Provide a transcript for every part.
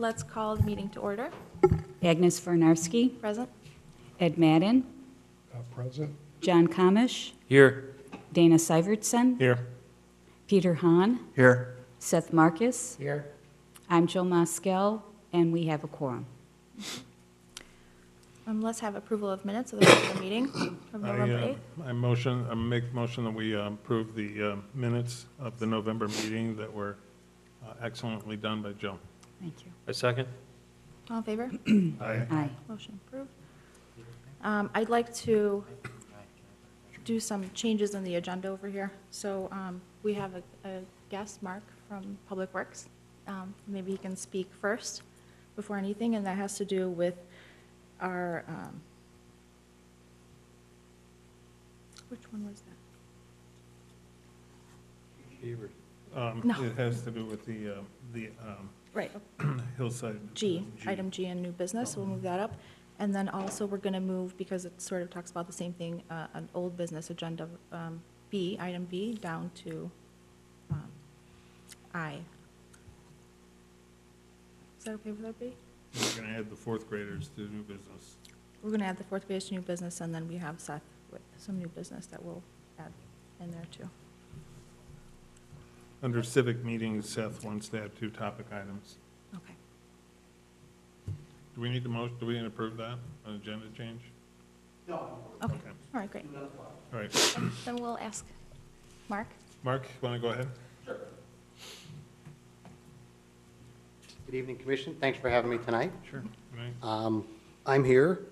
Let's call the meeting to order. Agnes Varnarski, Present. Ed Madden, Present. John Kamish, Here. Dana Syvertson, Here. Peter Hahn, Here. Seth Marcus. Here. I'm Jill Moskel, and we have a quorum. Let's have approval of minutes of the regular meeting of November 8th. I make motion that we approve the minutes of the November meeting that were excellently done by Jill. Thank you. A second? All in favor? Aye. Aye. Motion approved. I'd like to do some changes in the agenda over here. So we have a guest, Mark, from Public Works. Maybe he can speak first before anything, and that has to do with our, which one was that? No. It has to do with the Right, hillside. G, item G in new business, we'll move that up. And then also, we're going to move, because it sort of talks about the same thing, an old business agenda, B, item B, down to I. Is that okay with that, B? We're going to add the fourth graders to new business. We're going to add the fourth grade to new business, and then we have Seth with some new business that we'll add in there, too. Under civic meetings, Seth wants to add 2 topic items. Okay. Do we need to approve that, an agenda change? Okay, Okay. all right, great. All right. Then we'll ask Mark. Mark, want to go ahead? Good evening, Commission. Thanks for having me tonight. Sure. Right. I'm here.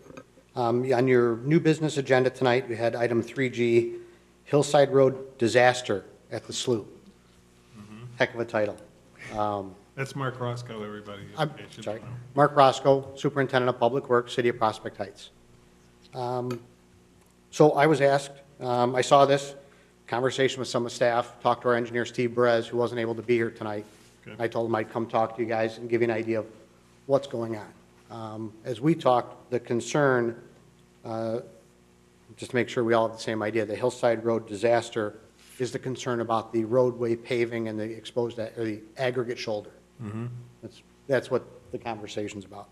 On your new business agenda tonight, we had item 3G, Hillside Road Disaster at the Slough. Heck of a title. That's Mark Roscoe, everybody. I'm Okay, should sorry. know. Mark Roscoe, Superintendent of Public Works, City of Prospect Heights. So I was asked, I saw this, conversation with some of the staff, talked to our engineer, Steve Perez, who wasn't able to be here tonight. Okay. I told him I'd come talk to you guys and give you an idea of what's going on. As we talked, the concern, just to make sure we all have the same idea, the Hillside Road disaster is the concern about the roadway paving and the exposed, or the aggregate shoulder. That's what the conversation's about.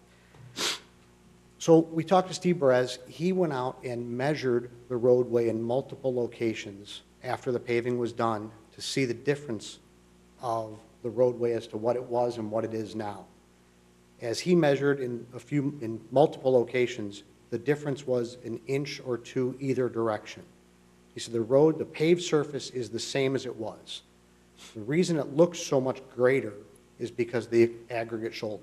So we talked to Steve Perez. He went out and measured the roadway in multiple locations after the paving was done to see the difference of the roadway as to what it was and what it is now. As he measured in multiple locations, the difference was an inch or 2 either direction. He said the paved surface is the same as it was. The reason it looks so much greater is because of the aggregate shoulder.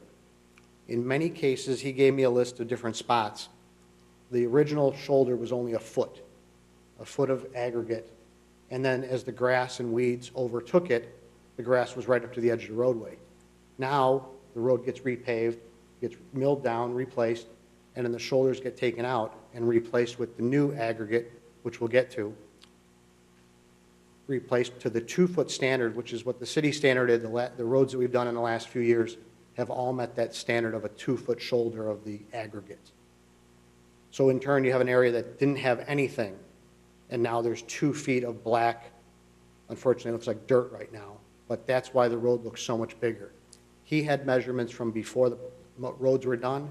In many cases, he gave me a list of different spots. The original shoulder was only a foot of aggregate. And then as the grass and weeds overtook it, the grass was right up to the edge of the roadway. Now, the road gets repaved, gets milled down, replaced, and then the shoulders get taken out and replaced with the new aggregate, which we'll get to, replaced to the 2-foot standard, which is what the city standard is. The roads that we've done in the last few years have all met that standard of a 2-foot shoulder of the aggregate. So in turn, you have an area that didn't have anything, and now there's 2 feet of black. Unfortunately, it looks like dirt right now, but that's why the road looks so much bigger. He had measurements from before the roads were done.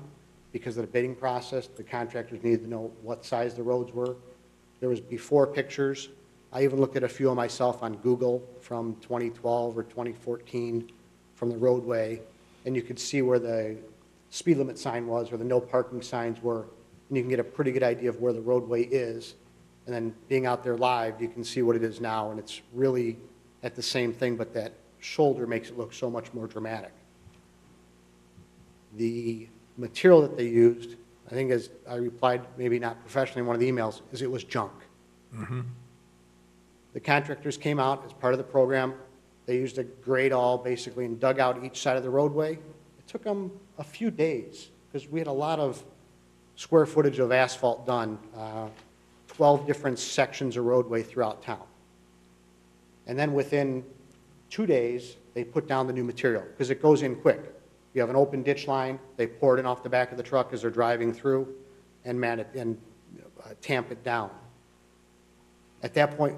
Because of the bidding process, the contractors needed to know what size the roads were. There was before pictures. I even looked at a few of myself on Google from 2012 or 2014 from the roadway, and you could see where the speed limit sign was or the no parking signs were, and you can get a pretty good idea of where the roadway is. And then being out there live, you can see what it is now, and it's really at the same thing, but that shoulder makes it look so much more dramatic. The material that they used, I think as I replied, maybe not professionally in one of the emails, is it was junk. The contractors came out as part of the program. They used a grade all basically and dug out each side of the roadway. It took them a few days because we had a lot of square footage of asphalt done, 12 different sections of roadway throughout town. And then within 2 days, they put down the new material because it goes in quick. You have an open ditch line, they pour it in off the back of the truck as they're driving through and mat it and tamp it down. At that point,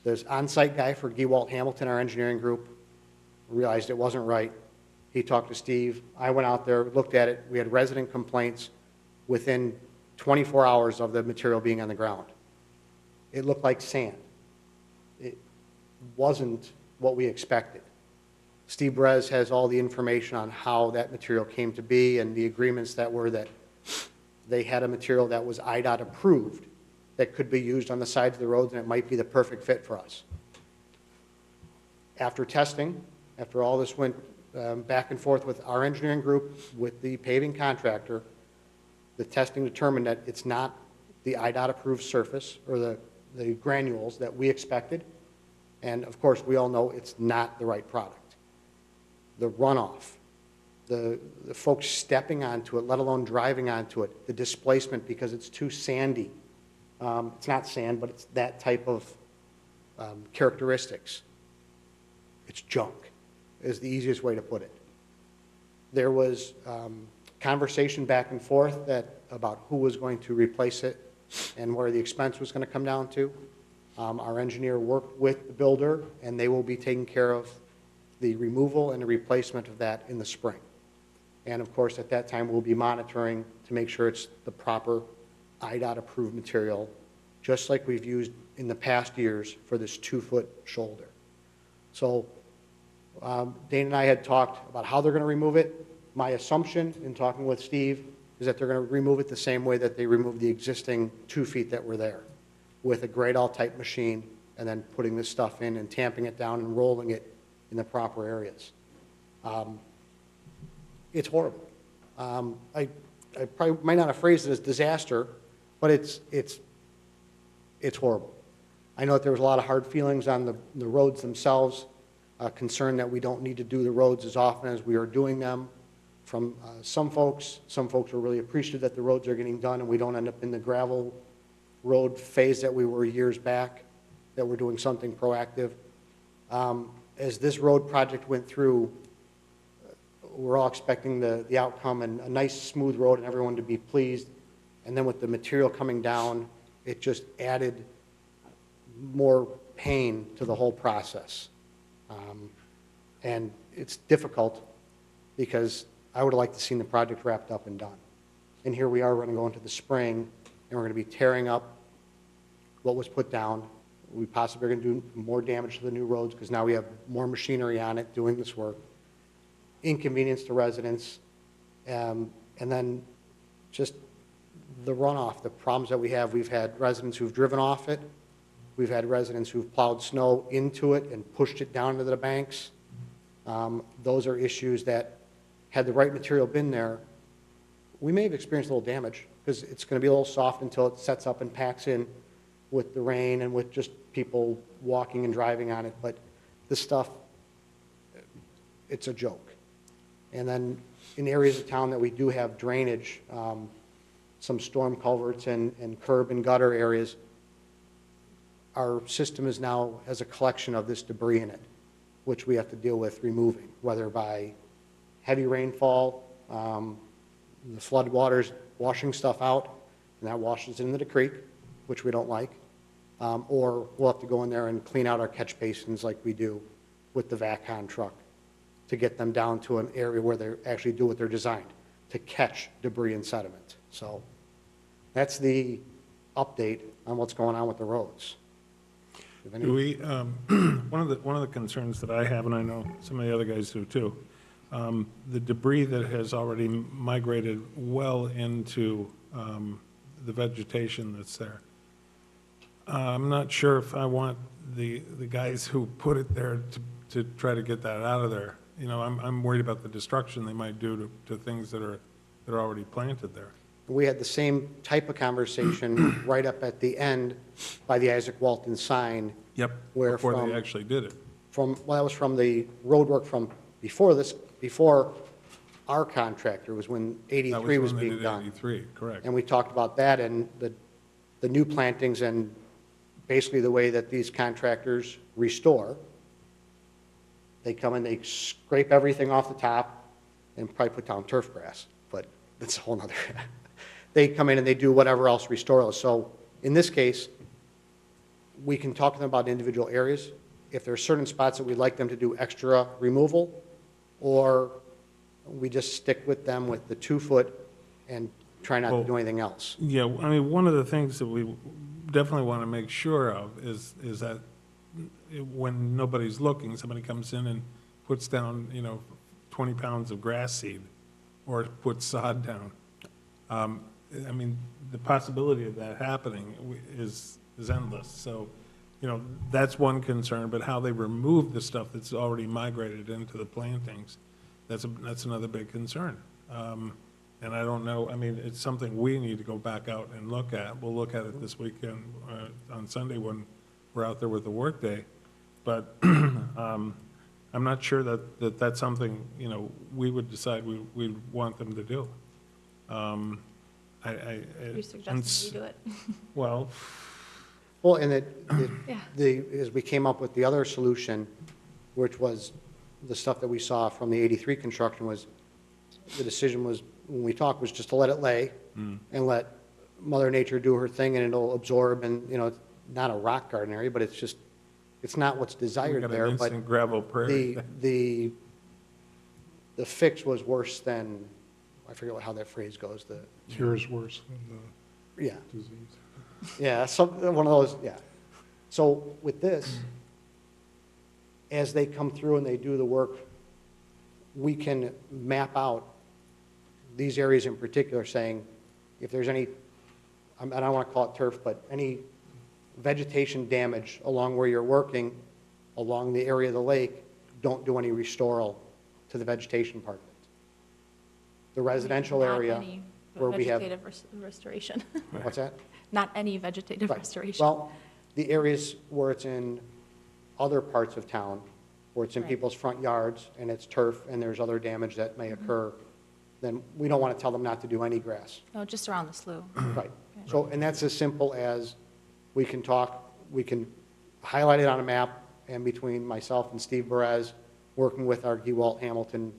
there's on-site guy for Gewalt Hamilton, our engineering group, realized it wasn't right. He talked to Steve. I went out there, looked at it. We had resident complaints within 24 hours of the material being on the ground. It looked like sand. It wasn't what we expected. Steve Brez has all the information on how that material came to be and the agreements that were that they had a material that was IDOT approved that could be used on the sides of the roads, and it might be the perfect fit for us. After testing, after all this went back and forth with our engineering group, with the paving contractor, the testing determined that it's not the IDOT approved surface or the granules that we expected. And of course, we all know it's not the right product. The runoff, the folks stepping onto it, let alone driving onto it, the displacement because it's too sandy. It's not sand, but it's that type of characteristics. It's junk, is the easiest way to put it. There was conversation back and forth about who was going to replace it and where the expense was going to come down to. Our engineer worked with the builder, and they will be taking care of the removal and the replacement of that in the spring. And of course, at that time, we'll be monitoring to make sure it's the proper IDOT-approved material, just like we've used in the past years for this 2-foot shoulder. So Dane and I had talked about how they're going to remove it. My assumption in talking with Steve is that they're going to remove it the same way that they removed the existing 2 feet that were there, with a grade-all type machine, and then putting this stuff in and tamping it down and rolling it in the proper areas. It's horrible. I probably might not have phrased it as disaster, but it's horrible. I know that there was a lot of hard feelings on the roads themselves, concern that we don't need to do the roads as often as we are doing them. From some folks are really appreciative that the roads are getting done and we don't end up in the gravel road phase that we were years back, that we're doing something proactive. As this road project went through, we're all expecting the outcome and a nice smooth road and everyone to be pleased. And then with the material coming down, it just added more pain to the whole process. And it's difficult because I would have liked to see the project wrapped up and done. And here we are, we're going to go into the spring, and we're going to be tearing up what was put down. We possibly are going to do more damage to the new roads because now we have more machinery on it doing this work. Inconvenience to residents, and then just the runoff, the problems that we have. We've had residents who've driven off it. We've had residents who've plowed snow into it and pushed it down to the banks. Those are issues that, had the right material been there, we may have experienced a little damage because it's going to be a little soft until it sets up and packs in with the rain and with just people walking and driving on it. But this stuff, it's a joke. And then in areas of town that we do have drainage, some storm culverts and curb and gutter areas, our system is now has a collection of this debris in it, which we have to deal with removing, whether by heavy rainfall, the flood waters washing stuff out, and that washes into the creek, which we don't like, or we'll have to go in there and clean out our catch basins like we do with the VACCON truck to get them down to an area where they actually do what they're designed, to catch debris and sediment. So that's the update on what's going on with the roads. Do we, one of the concerns that I have, and I know some of the other guys do too, the debris that has already migrated well into the vegetation that's there. I'm not sure if I want the guys who put it there to try to get that out of there. You know, I'm worried about the destruction they might do to things that are already planted there. We had the same type of conversation right up at the end by the Isaac Walton sign. Yep, where before they actually did it. Well, that was from the road work from before our contractor, was when 83 was being done. 83, correct. And we talked about that and the new plantings and basically the way that these contractors restore. They come in, they scrape everything off the top and probably put down turf grass, but that's a whole nother. They come in and they do whatever else restore. So in this case, we can talk to them about individual areas. If there are certain spots that we'd like them to do extra removal, or we just stick with them with the 2-foot and try not to Well- do anything else. Yeah, I mean, one of the things that we definitely want to make sure of is that when nobody's looking, somebody comes in and puts down, 20 pounds of grass seed or puts sod down. I mean, the possibility of that happening is endless. So, that's one concern, but how they remove the stuff that's already migrated into the plantings, that's another big concern. And I don't know, I mean, it's something we need to go back out and look at. We'll look at it this weekend, on Sunday when we're out there with the workday. But I'm not sure that that's something, we would decide we'd want them to do. You're suggesting we do it? Well, Well, and Yeah. as we came up with the other solution, which was the stuff that we saw from the 83 construction, was the decision was, when we talked, was just to let it lay and let Mother Nature do her thing, and it'll absorb, and, it's not a rock garden area, but it's not what's we desired got there, an but instant gravel prairie. the fix was worse than, I forget how that phrase goes, Cure is worse than yeah. the disease. Yeah, one of those, yeah. So with this, as they come through and they do the work, we can map out these areas in particular, saying if there's any, I don't want to call it turf, but any vegetation damage along where you're working, along the area of the lake, don't do any restoral to the vegetation part of it. The residential Not area any where we have, vegetative restoration. what's that? Not any vegetative Right. restoration. Well, the areas where it's in other parts of town, where it's in Right. people's front yards, and it's turf, and there's other damage that may occur, then we don't want to tell them not to do any grass. No, just around the slough. Right. So, and that's as simple as, we can talk, we can highlight it on a map, and between myself and Steve Perez, working with our Gewalt Hamilton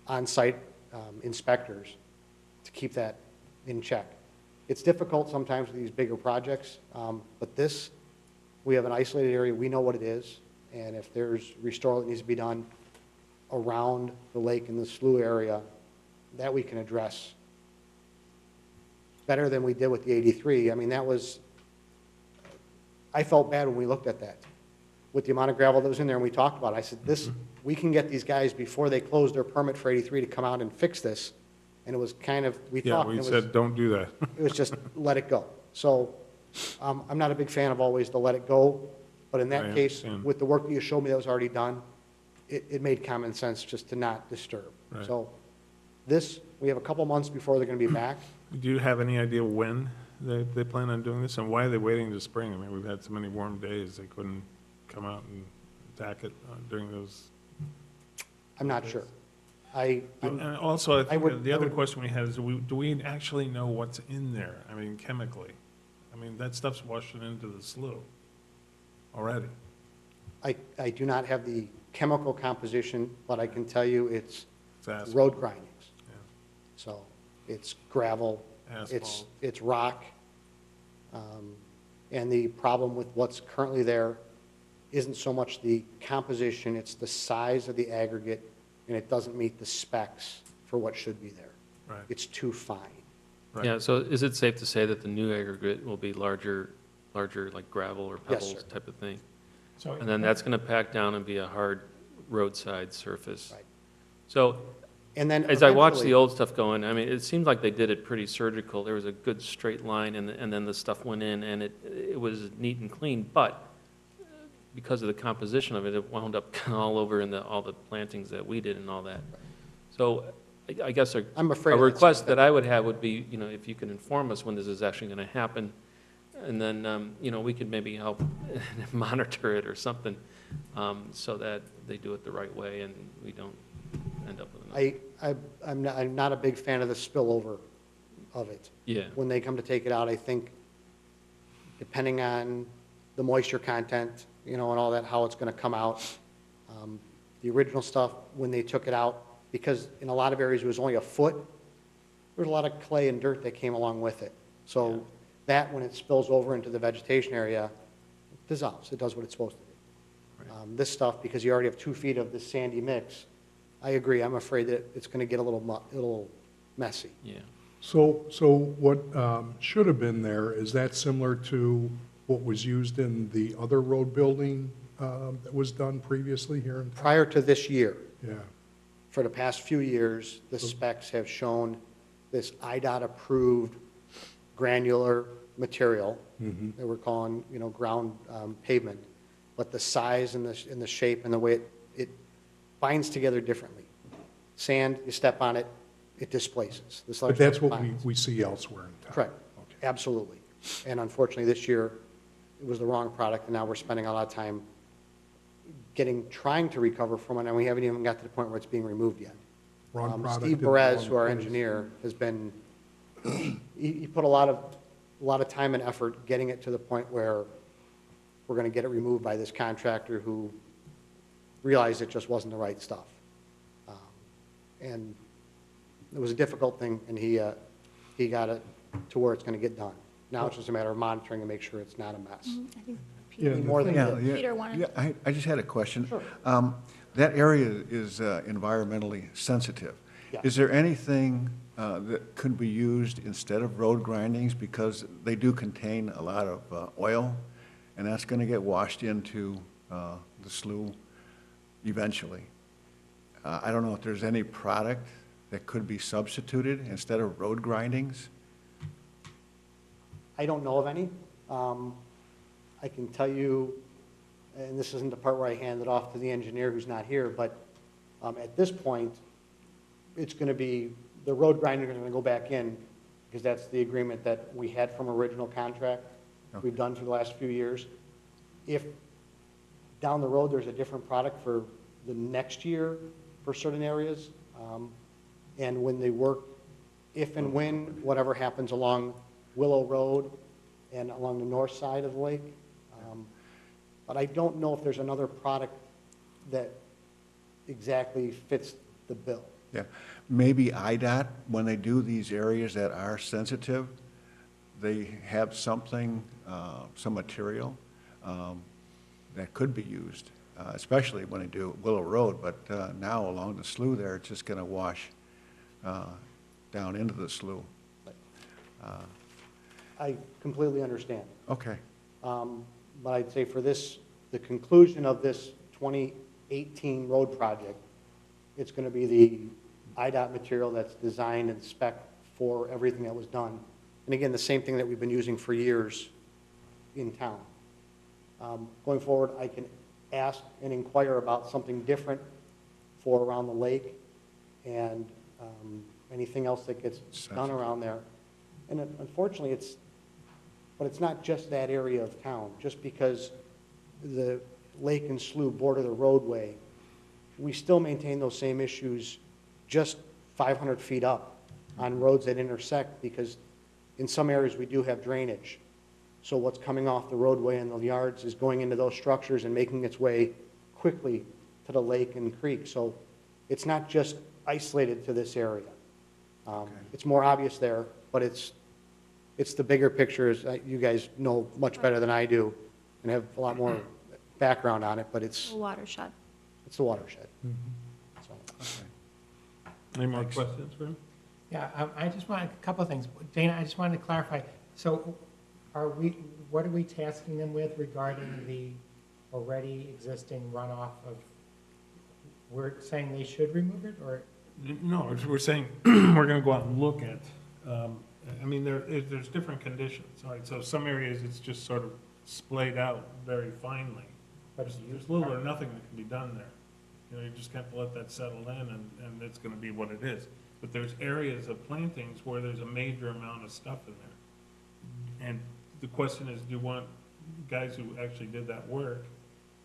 on-site inspectors to keep that in check. It's difficult sometimes with these bigger projects, but this, we have an isolated area, we know what it is, and if there's restoral that needs to be done around the lake and the slough area, that we can address better than we did with the 83. I mean, that was, I felt bad when we looked at that, with the amount of gravel that was in there, and we talked about it. I said, we can get these guys before they close their permit for 83 to come out and fix this. And it was kind of, we Yeah, talked, we and it was, said, don't do that. it was just, let it go. So, I'm not a big fan of always the let it go, but in I that case, understand. with the work that you showed me that was already done, it made common sense just to not disturb. Right. So, this, we have a couple months before they're gonna be back. Do you have any idea when they plan on doing this, and why are they waiting to spring? I mean, we've had so many warm days, they couldn't come out and attack it during those. I'm not sure. I'm- And also, I think would- the I other would- question we had is, do we actually know what's in there? I mean, chemically? I mean, that stuff's washing into the slough already. I do not have the chemical composition, but I can tell you it's It's asphalt. road grindings. Yeah. So it's gravel, Asphalt. it's rock. And the problem with what's currently there isn't so much the composition, it's the size of the aggregate, and it doesn't meet the specs for what should be there. Right. It's too fine. Right. Yeah, so is it safe to say that the new aggregate will be larger like gravel or Yes, pebbles sir. type of thing? So, And then that's going to pack down and be a hard roadside surface. Right. So And then as I watched eventually- the old stuff going, I mean, it seemed like they did it pretty surgical. There was a good straight line, and then the stuff went in, and it was neat and clean, but because of the composition of it, it wound up kind of all over in all the plantings that we did and all that. So I guess I'm afraid a that's- request that I would have would be, if you can inform us when this is actually going to happen, and then, we could maybe help monitor it or something, so that they do it the right way and we don't end up with another. I'm not a big fan of the spillover of it. Yeah, When they come to take it out, I think, depending on the moisture content, and all that, how it's going to come out. The original stuff, when they took it out, because in a lot of areas it was only a foot, there was a lot of clay and dirt that came along with it. So that, when it spills over into the vegetation area, it dissolves. It does what it's supposed to do. This stuff, because you already have 2 feet of this sandy mix, I agree. I'm afraid that it's going to get a little messy. Yeah. So what should have been there, is that similar to what was used in the other road building that was done previously here in town? Prior to this year, Yeah, for the past few years, the specs have shown this IDOT-approved granular material that we're calling, ground pavement, but the size and the shape and the way it binds together differently. Sand, you step on it, it displaces. The sludge but that's what binds. we see elsewhere in town. Correct, Okay. absolutely. And unfortunately, this year, it was the wrong product, and now we're spending a lot of time trying to recover from it, and we haven't even got to the point where it's being removed yet. Wrong product Steve in the Perez, wrong who our place. engineer, has been, he put a lot of time and effort getting it to the point where we're going to get it removed by this contractor who realized it just wasn't the right stuff. And it was a difficult thing, and he got it to where it's going to get done. Now it's just a matter of monitoring and make sure it's not a mess. I think Yeah, Peter, the More than thing- this. Peter wanted. Yeah, I just had a question. Sure. That area is environmentally sensitive. Yeah. Is there anything that could be used instead of road grindings? Because they do contain a lot of oil, and that's going to get washed into the slough eventually. I don't know if there's any product that could be substituted instead of road grindings? I don't know of any. I can tell you, and this isn't the part where I hand it off to the engineer who's not here, but at this point, it's going to be, the road grinders are going to go back in, because that's the agreement that we had from original contract we've done for the last few years. If down the road there's a different product for the next year for certain areas, and when they work, if and when whatever happens along Willow Road and along the north side of the lake. But I don't know if there's another product that exactly fits the bill. Yeah, maybe IDOT, when they do these areas that are sensitive, they have something, some material that could be used, especially when they do Willow Road, but now along the slough there, it's just gonna wash down into the slough. I completely understand. Okay, But I'd say for this, the conclusion of this 2018 road project, it's going to be the IDOT material that's designed and spec for everything that was done. And again, the same thing that we've been using for years in town. Going forward, I can ask and inquire about something different for around the lake and anything else that gets done around there. And unfortunately, but it's not just that area of town. Just because the lake and slough border the roadway, we still maintain those same issues just 500 feet up on roads that intersect, because in some areas we do have drainage. So what's coming off the roadway and the yards is going into those structures and making its way quickly to the lake and creek. So it's not just isolated to this area. It's more obvious there, but it's the bigger picture, as you guys know much better than I do and have a lot more background on it, but it's A watershed. the watershed. So, Any more questions for him? Yeah, I just wanted a couple of things. Dana, I just wanted to clarify. So what are we tasking them with regarding the already existing runoff of, we're saying they should remove it, or? No, we're saying, we're gonna go out and look at, I mean, there's different conditions, all right? So some areas, it's just sort of splayed out very finely. There's little or nothing that can be done there. You know, you just have to let that settle in, and it's gonna be what it is. But there's areas of plantings where there's a major amount of stuff in there. And the question is, do you want guys who actually did that work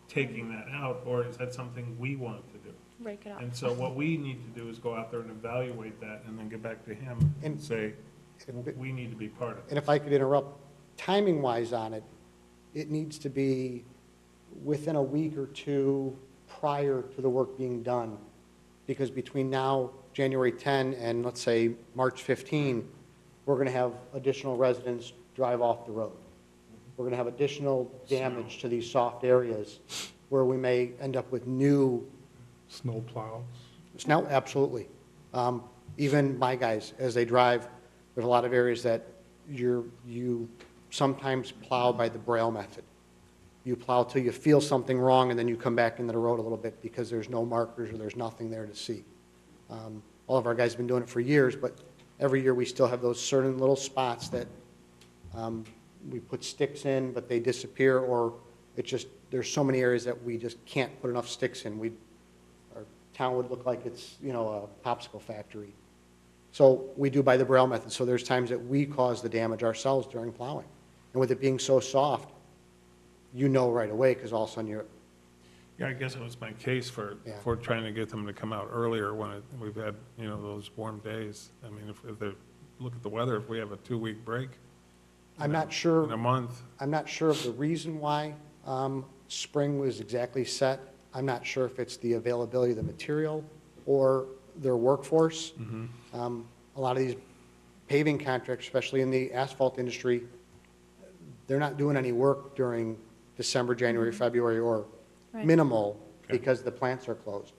taking that out, or is that something we want to do? Break it up. And so what we need to do is go out there and evaluate that, and then get back to him and say, we need to be part of it. and if I could interrupt, timing-wise on it, it needs to be within a week or two prior to the work being done. Because between now, January 10, and let's say March 15, we're going to have additional residents drive off the road. We're going to have additional damage to these soft areas where we may end up with new Snow plows. No, absolutely. Even my guys, as they drive, there's a lot of areas that you sometimes plow by the braille method. You plow till you feel something wrong, and then you come back into the road a little bit because there's no markers or there's nothing there to see. All of our guys have been doing it for years, but every year we still have those certain little spots that we put sticks in, but they disappear, or it just, there's so many areas that we just can't put enough sticks in. Our town would look like it's, you know, a popsicle factory. So we do by the braille method, so there's times that we cause the damage ourselves during plowing. And with it being so soft, you know right away, because all of a sudden you're, Yeah, I guess it was my case for, Yeah. for trying to get them to come out earlier when we've had, you know, those warm days. I mean, if they, look at the weather, if we have a 2-week break I'm not sure. in a month, I'm not sure of the reason why spring was exactly set. I'm not sure if it's the availability of the material or their workforce. A lot of these paving contracts, especially in the asphalt industry, they're not doing any work during December, January, February, or Right. minimal Okay. because the plants are closed.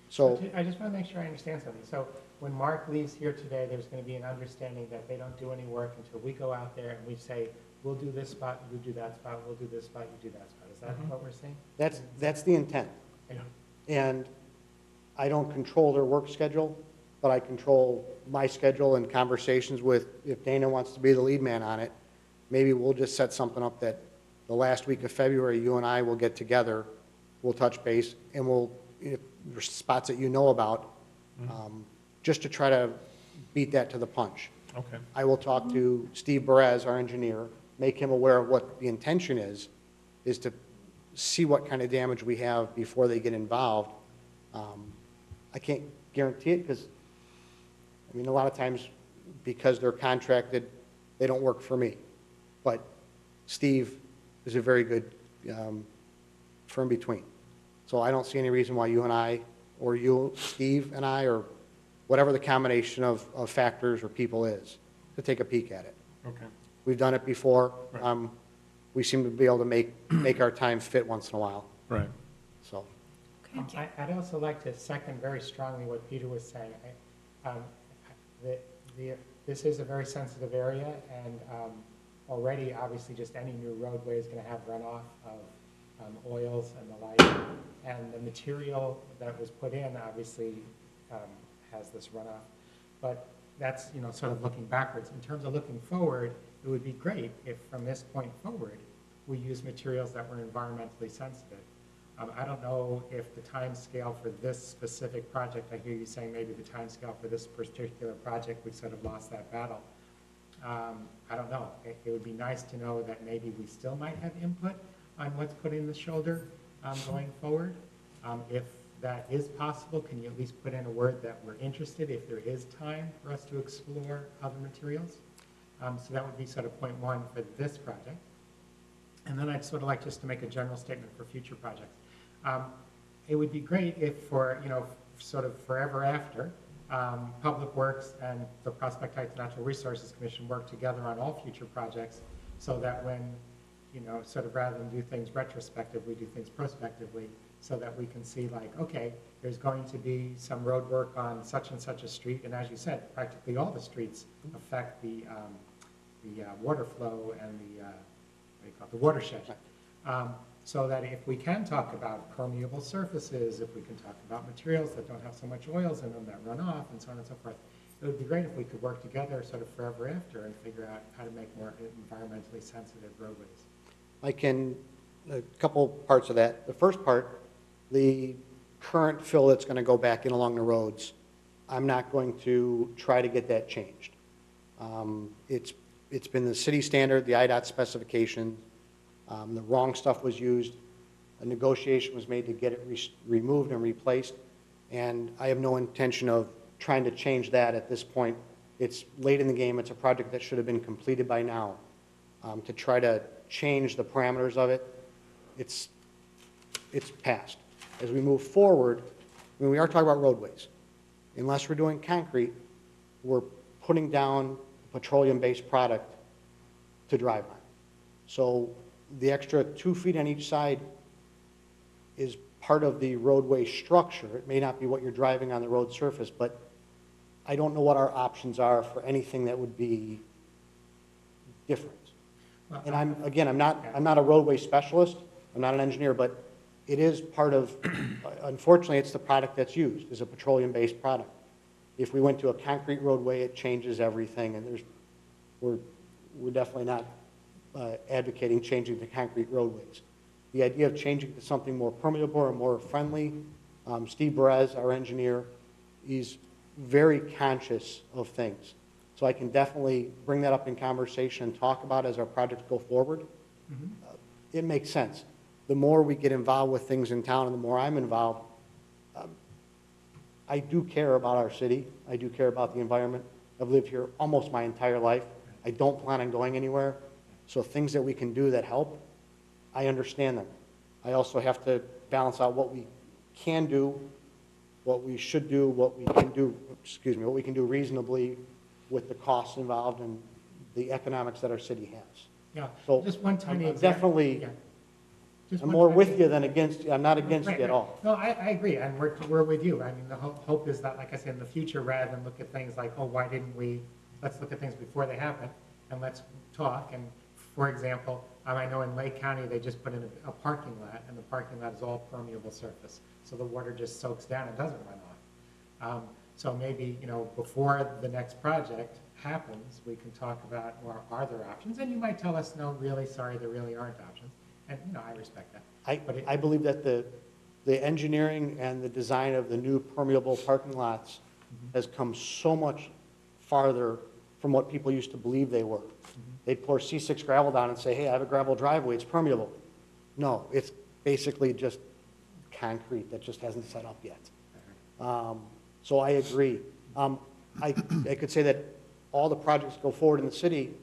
So, I just want to make sure I understand something. So when Mark leaves here today, there's going to be an understanding that they don't do any work until we go out there and we say, we'll do this spot, you do that spot, we'll do this spot, you do that spot. Is that what we're saying? that's the intent. Yeah. And I don't control their work schedule, but I control my schedule and conversations with, if Dana wants to be the lead man on it, maybe we'll just set something up that the last week of February, you and I will get together, we'll touch base, and we'll, if there's spots that you know about, just to try to beat that to the punch. okay. I will talk to Steve Perez, our engineer, make him aware of what the intention is to see what kind of damage we have before they get involved. I can't guarantee it because, I mean, a lot of times, because they're contracted, they don't work for me. But Steve is a very good firm between. So I don't see any reason why you and I, or you, Steve and I, or whatever the combination of factors or people is, to take a peek at it. Okay. We've done it before. Right. We seem to be able to make our time fit once in a while, Right. so. I'd also like to second very strongly what Peter was saying. This is a very sensitive area, and already, obviously, just any new roadway is going to have runoff of oils and the like. And the material that was put in, obviously, has this runoff. But that's, you know, sort of looking backwards. In terms of looking forward, it would be great if, from this point forward, we use materials that were environmentally sensitive. I don't know if the time scale for this specific project, I hear you saying maybe the time scale for this particular project, we sort of lost that battle. I don't know. It would be nice to know that maybe we still might have input on what's put in the shoulder going forward. If that is possible, can you at least put in a word that we're interested if there is time for us to explore other materials? So that would be sort of point one for this project. And then I'd sort of like just to make a general statement for future projects. It would be great if for, you know, sort of forever after, Public Works and the Prospect Heights Natural Resources Commission work together on all future projects so that when, you know, sort of rather than do things retrospectively, do things prospectively, so that we can see like, okay, there's going to be some road work on such and such a street, and as you said, practically all the streets affect the water flow and the watershed. So that if we can talk about permeable surfaces, if we can talk about materials that don't have so much oils in them that run off, and so on and so forth, it would be great if we could work together sort of forever after and figure out how to make more environmentally sensitive roadways. A couple parts of that. The first part, the current fill that's going to go back in along the roads, I'm not going to try to get that changed. It's been the city standard, the IDOT specification. The wrong stuff was used. A negotiation was made to get it removed and replaced, and I have no intention of trying to change that at this point. It's late in the game. It's a project that should have been completed by now. To try to change the parameters of it, it's past. As we move forward, I mean, we are talking about roadways. Unless we're doing concrete, we're putting down a petroleum-based product to drive on. So the extra 2 feet on each side is part of the roadway structure. It may not be what you're driving on the road surface, but I don't know what our options are for anything that would be different. And I'm not a roadway specialist, I'm not an engineer, but it is part of, unfortunately, it's the product that's used, is a petroleum-based product. If we went to a concrete roadway, it changes everything, and we're definitely not advocating changing to concrete roadways. The idea of changing to something more permeable or more friendly, Steve Perez, our engineer, he's very conscious of things. So I can definitely bring that up in conversation and talk about as our projects go forward. It makes sense. The more we get involved with things in town and the more I'm involved, I do care about our city. I do care about the environment. I've lived here almost my entire life. I don't plan on going anywhere. So things that we can do that help, I understand them. I also have to balance out what we can do, what we should do, what we can do, what we can do reasonably with the costs involved and the economics that our city has. Yeah, So just one tiny I'm example. definitely, Yeah. Just I'm one more tiny- with you than against you. I'm not against Right, you at right. all. No, I agree, and we're with you. I mean, the hope is that, like I said, in the future, rather than look at things like, oh, why didn't we, let's look at things before they happen, and let's talk. And for example, I know in Lake County, they just put in a parking lot, and the parking lot is all permeable surface. So the water just soaks down and doesn't run off. So maybe, before the next project happens, we can talk about, well, are there options? And you might tell us, no, really, sorry, there really aren't options. And, I respect that. I believe that the engineering and the design of the new permeable parking lots has come so much farther from what people used to believe they were. They'd pour C6 gravel down and say, hey, I have a gravel driveway, it's permeable. No, it's basically just concrete that just hasn't set up yet. So I agree. I could say that all the projects go forward in the city,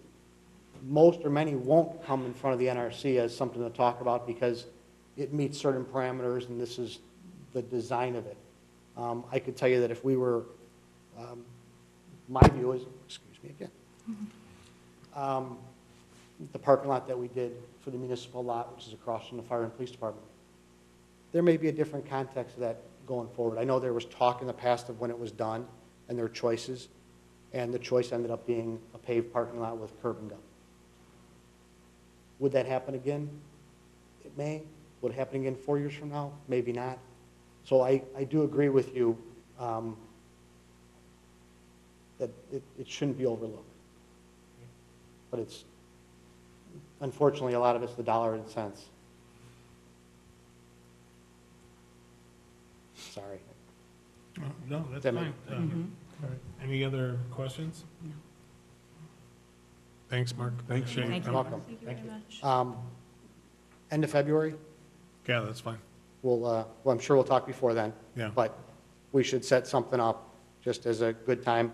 most or many won't come in front of the NRC as something to talk about because it meets certain parameters and this is the design of it. I could tell you that if we were, my view is, excuse me again, the parking lot that we did for the municipal lot, which is across from the fire and police department, there may be a different context to that going forward. I know there was talk in the past of when it was done and their choices, and the choice ended up being a paved parking lot with curb and gutter. Would that happen again? It may. Would it happen again 4 years from now? Maybe not. So I do agree with you that it shouldn't be overlooked. But it's, unfortunately, a lot of it's the dollar and cents. Sorry. No, that's That fine. All right. Any other questions? Thanks, Mark. Thanks, Appreciate Thank your you. time. Welcome. Thank you very much. End of February, Yeah, that's fine. well, I'm sure we'll talk before then. Yeah. But we should set something up just as a good time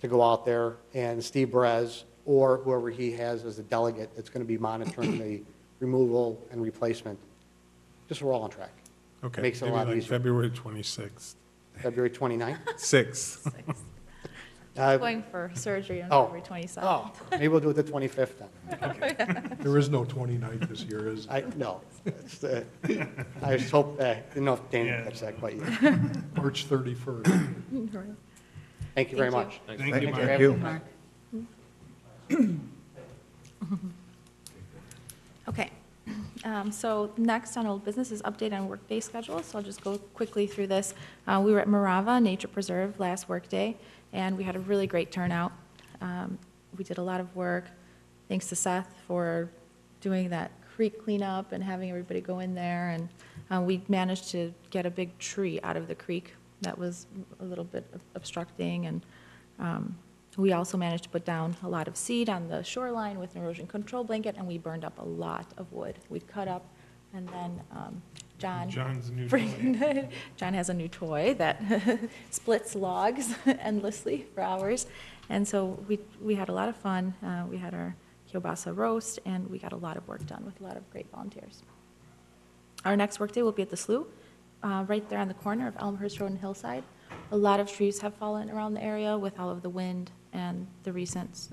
to go out there, and Steve Perez or whoever he has as a delegate that's going to be monitoring the removal and replacement, just so we're all on track. Okay. Makes it a Maybe lot like easier. February 26th. February 29th? 6th. Going for surgery on Oh. February 27th. Oh, maybe we'll do it the 25th then. There is no 29th this year, is there? No. It's, I just hope, didn't know if Dana Yeah. catch that quite yet. March 31st. Thank you very Thank you. much. Thanks. Thank you, Mark. Thank you. Mark. Okay, so next on old business is update on workday schedule, so I'll just go quickly through this. We were at Morava Nature Preserve last workday, and we had a really great turnout. We did a lot of work, thanks to Seth for doing that creek cleanup and having everybody go in there, and we managed to get a big tree out of the creek that was a little bit obstructing, and we also managed to put down a lot of seed on the shoreline with an erosion control blanket, and we burned up a lot of wood. We cut up, and then John's new toy. John has a new toy that splits logs endlessly for hours. And so we had a lot of fun. We had our kielbasa roast, and we got a lot of work done with a lot of great volunteers. Our next workday will be at the slough, right there on the corner of Elmhurst Road and Hillside. A lot of trees have fallen around the area with all of the wind and the recent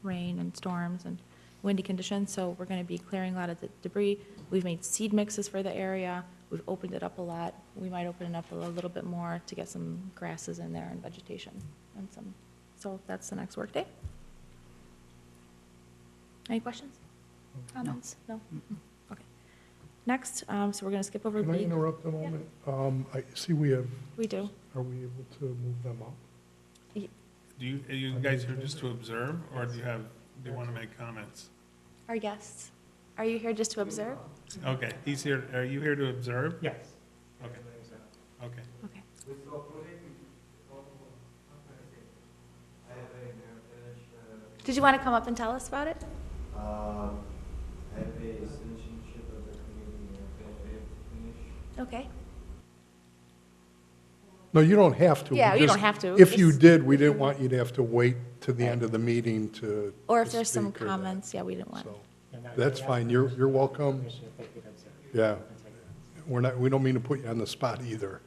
rain and storms and windy conditions, so we're going to be clearing a lot of the debris. We've made seed mixes for the area. We've opened it up a lot. We might open it up a little bit more to get some grasses in there and vegetation and some, so that's the next workday. Any questions? Comments? No? Okay. Next, so we're going to skip over Can I B. interrupt a moment? I see we have, We do. are we able to move them up? Are you guys here just to observe, or do you want to make comments? Our guests, are you here just to observe? Okay, he's here, are you here to observe? Yes. Okay, okay. Okay. Did you want to come up and tell us about it? I have a citizenship of the community and I have to finish. Okay. No, you don't have to. We Yeah, you just- don't have to. If you Just- did, we didn't want you to have to wait to the end of the meeting to Or if to there's some speak or that. comments, yeah, we didn't want. So, And I- That's I fine. asked You're welcome. permission if they could observe. Yeah. And take notes. We don't mean to put you on the spot either.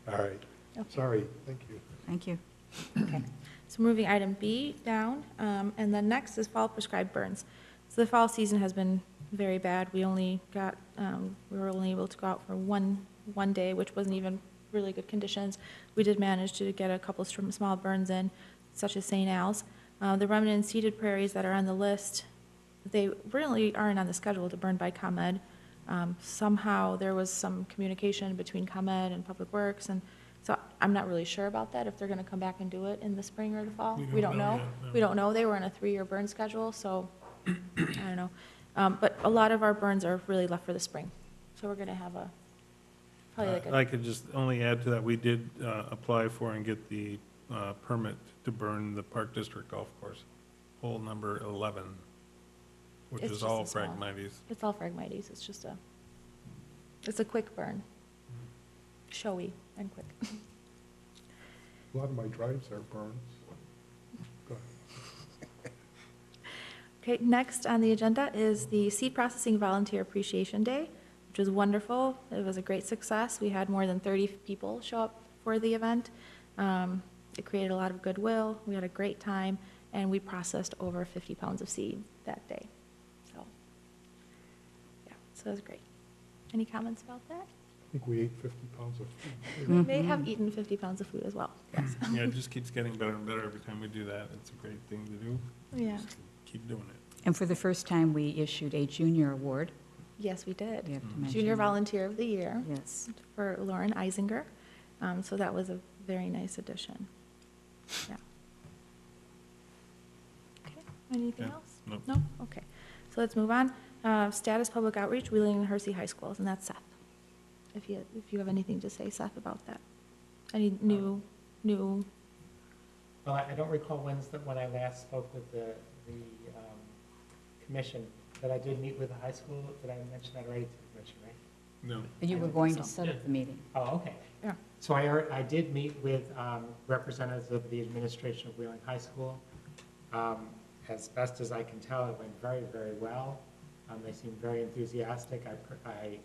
All right. Okay. Sorry, thank you. Thank you. Okay, so moving item B down, and then next is fall prescribed burns. So the fall season has been very bad. We only got, we were only able to go out for one day, which wasn't even really good conditions. We did manage to get a couple of small burns in, such as St. Al's. The remnant and seeded prairies that are on the list, they really aren't on the schedule to burn by ComEd. Somehow there was some communication between ComEd and Public Works, and so I'm not really sure about that, if they're gonna come back and do it in the spring or the fall. We don't know. yet, no. We don't know. They were on a 3-year burn schedule, so I don't know. But a lot of our burns are really left for the spring. So we're gonna have probably like I could just only add to that, we did apply for and get the permit to burn the Park District Golf Course, hole number 11, which It's is just all a small- Phragmites. it's all Phragmites. It's just it's a quick burn. Showy and quick. A lot of my drives are burns. Go ahead. Okay, next on the agenda is the Seed Processing Volunteer Appreciation Day, which was wonderful. It was a great success. We had more than 30 people show up for the event. It created a lot of goodwill. We had a great time, and we processed over 50 pounds of seed that day. So, yeah, so it was great. Any comments about that? I think we ate 50 pounds of food. We may have eaten 50 pounds of food as well, yes. Yeah, it just keeps getting better and better every time we do that. It's a great thing to do. Yeah, Just keep doing it. And for the first time, we issued a junior award. yes, we did. We have to mention Junior that. Volunteer of the Year. Yes. For Lauren Eisinger. So that was a very nice addition. Yeah. Okay, anything Okay. else? Nope. No? Okay. So let's move on. Status Public Outreach, Wheeling and Hersey High Schools, and that's Seth. If you have anything to say, Seth, about that. Any new, Well, I don't recall when I last spoke with the commission, that I did meet with the high school. Did I mention that already to the commission, right? No. You were going to set up the meeting. Oh, okay. Yeah. So I did meet with representatives of the administration of Wheeling High School. As best as I can tell, it went very, very well. They seemed very enthusiastic. I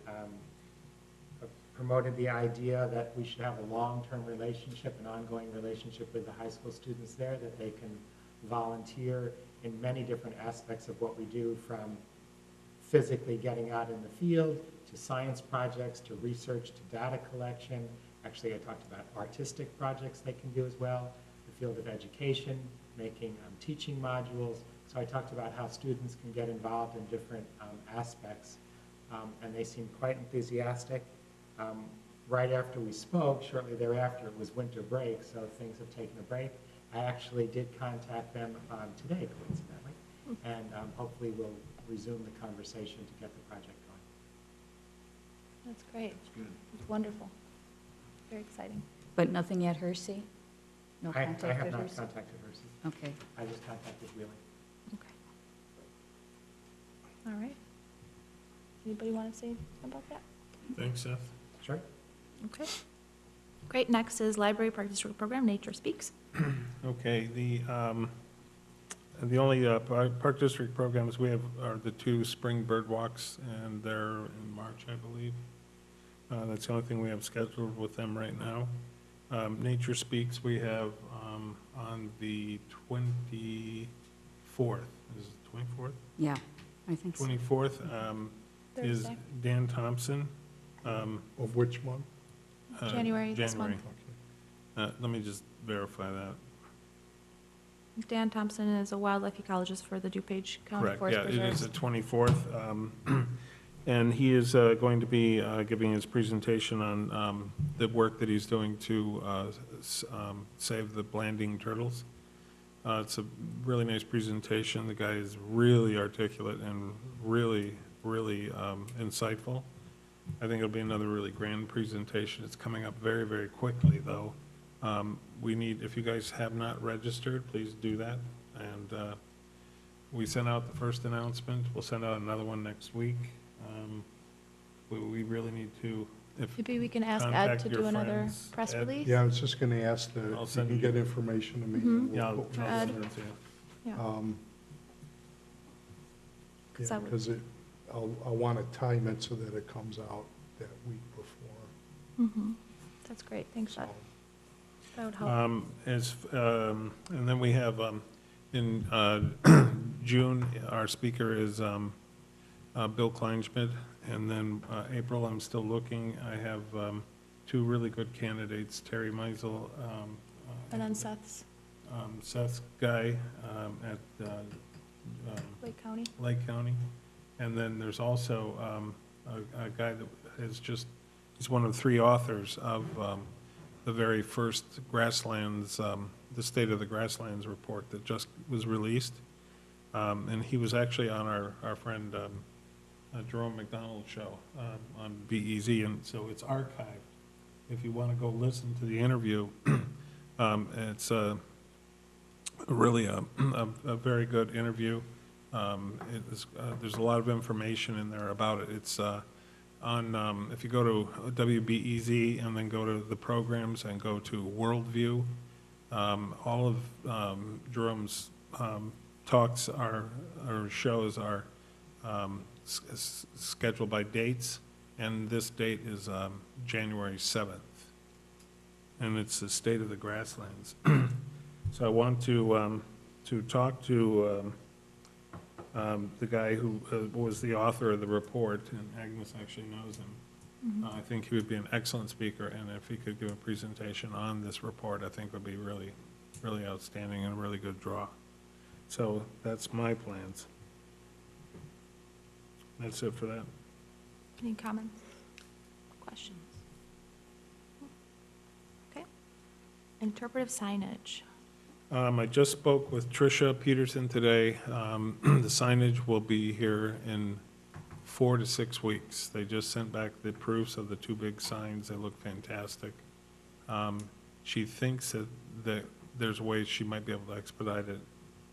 promoted the idea that we should have a long-term relationship, an ongoing relationship with the high school students there, that they can volunteer in many different aspects of what we do, from physically getting out in the field, to science projects, to research, to data collection. Actually, I talked about artistic projects they can do as well, the field of education, making teaching modules. So I talked about how students can get involved in different aspects, and they seemed quite enthusiastic. Right after we spoke, shortly thereafter, it was winter break, so things have taken a break. I actually did contact them today, coincidentally, and hopefully we'll resume the conversation to get the project going. that's great. It's wonderful. Very exciting. But nothing at Hersey? No I contact have at not Hersey? contacted Hersey. Okay. I just contacted Wheeling. Okay. All right. Anybody want to say about that? Thanks, Seth. Sure. Okay. Great. Next is Library Park District Program, Nature Speaks. Okay, the only Park District programs we have are the 2 spring bird walks, and they're in March, I believe. That's the only thing we have scheduled with them right now. Nature Speaks, we have on the 24th. Is it 24th? Yeah, I think so. 24th is Thursday. Dan Thompson Of which month? January this month. Let me just verify that. Dan Thompson is a wildlife ecologist for the DuPage County Correct, Forest yeah, it Preserve. is the 24th. And he is going to be giving his presentation on the work that he's doing to save the Blanding turtles. It's a really nice presentation. The guy is really articulate and really, really insightful. I think it'll be another really grand presentation. It's coming up very, very quickly, though. We need, if you guys have not registered, please do that. And we sent out the first announcement. We'll send out another one next week. We really need to, if Maybe we can ask Ed contact to your do another friends. press Ed? release? Yeah, I was just going to ask that I'll you send can you- get information to me. Mhm. and we'll Yeah, put- For I'll Ed. send it to you. Yeah. Yeah, that would- because I want to time it so that it comes out that week before. Mhm. That's great, thanks, Ed. So, That would help. And then we have, in June, our speaker is Bill Kleinschmidt. And then April, I'm still looking. I have two really good candidates, Terry Meisel, And then Seth's, Seth's guy at Lake County. Lake County. And then there's also a guy that is just, he's one of 3 authors of the very first grasslands, the State of the Grasslands report that just was released. And he was actually on our friend Jerome McDonald's show on BEZ, and so it's archived. If you want to go listen to the interview, it's really a very good interview. There's a lot of information in there about it. It's on, if you go to WBEZ and then go to the programs and go to Worldview, all of Jerome's talks or shows are scheduled by dates, and this date is January 7th. And it's the State of the Grasslands. So I want to talk to the guy who was the author of the report, and Agnes actually knows him. I think he would be an excellent speaker, and if he could give a presentation on this report, I think would be really, really outstanding and a really good draw. So that's my plans. That's it for that. Any comments, questions? Okay. Interpretive signage. I just spoke with Tricia Peterson today. The signage will be here in 4 to 6 weeks. They just sent back the proofs of the 2 big signs. They look fantastic. She thinks that there's ways she might be able to expedite it,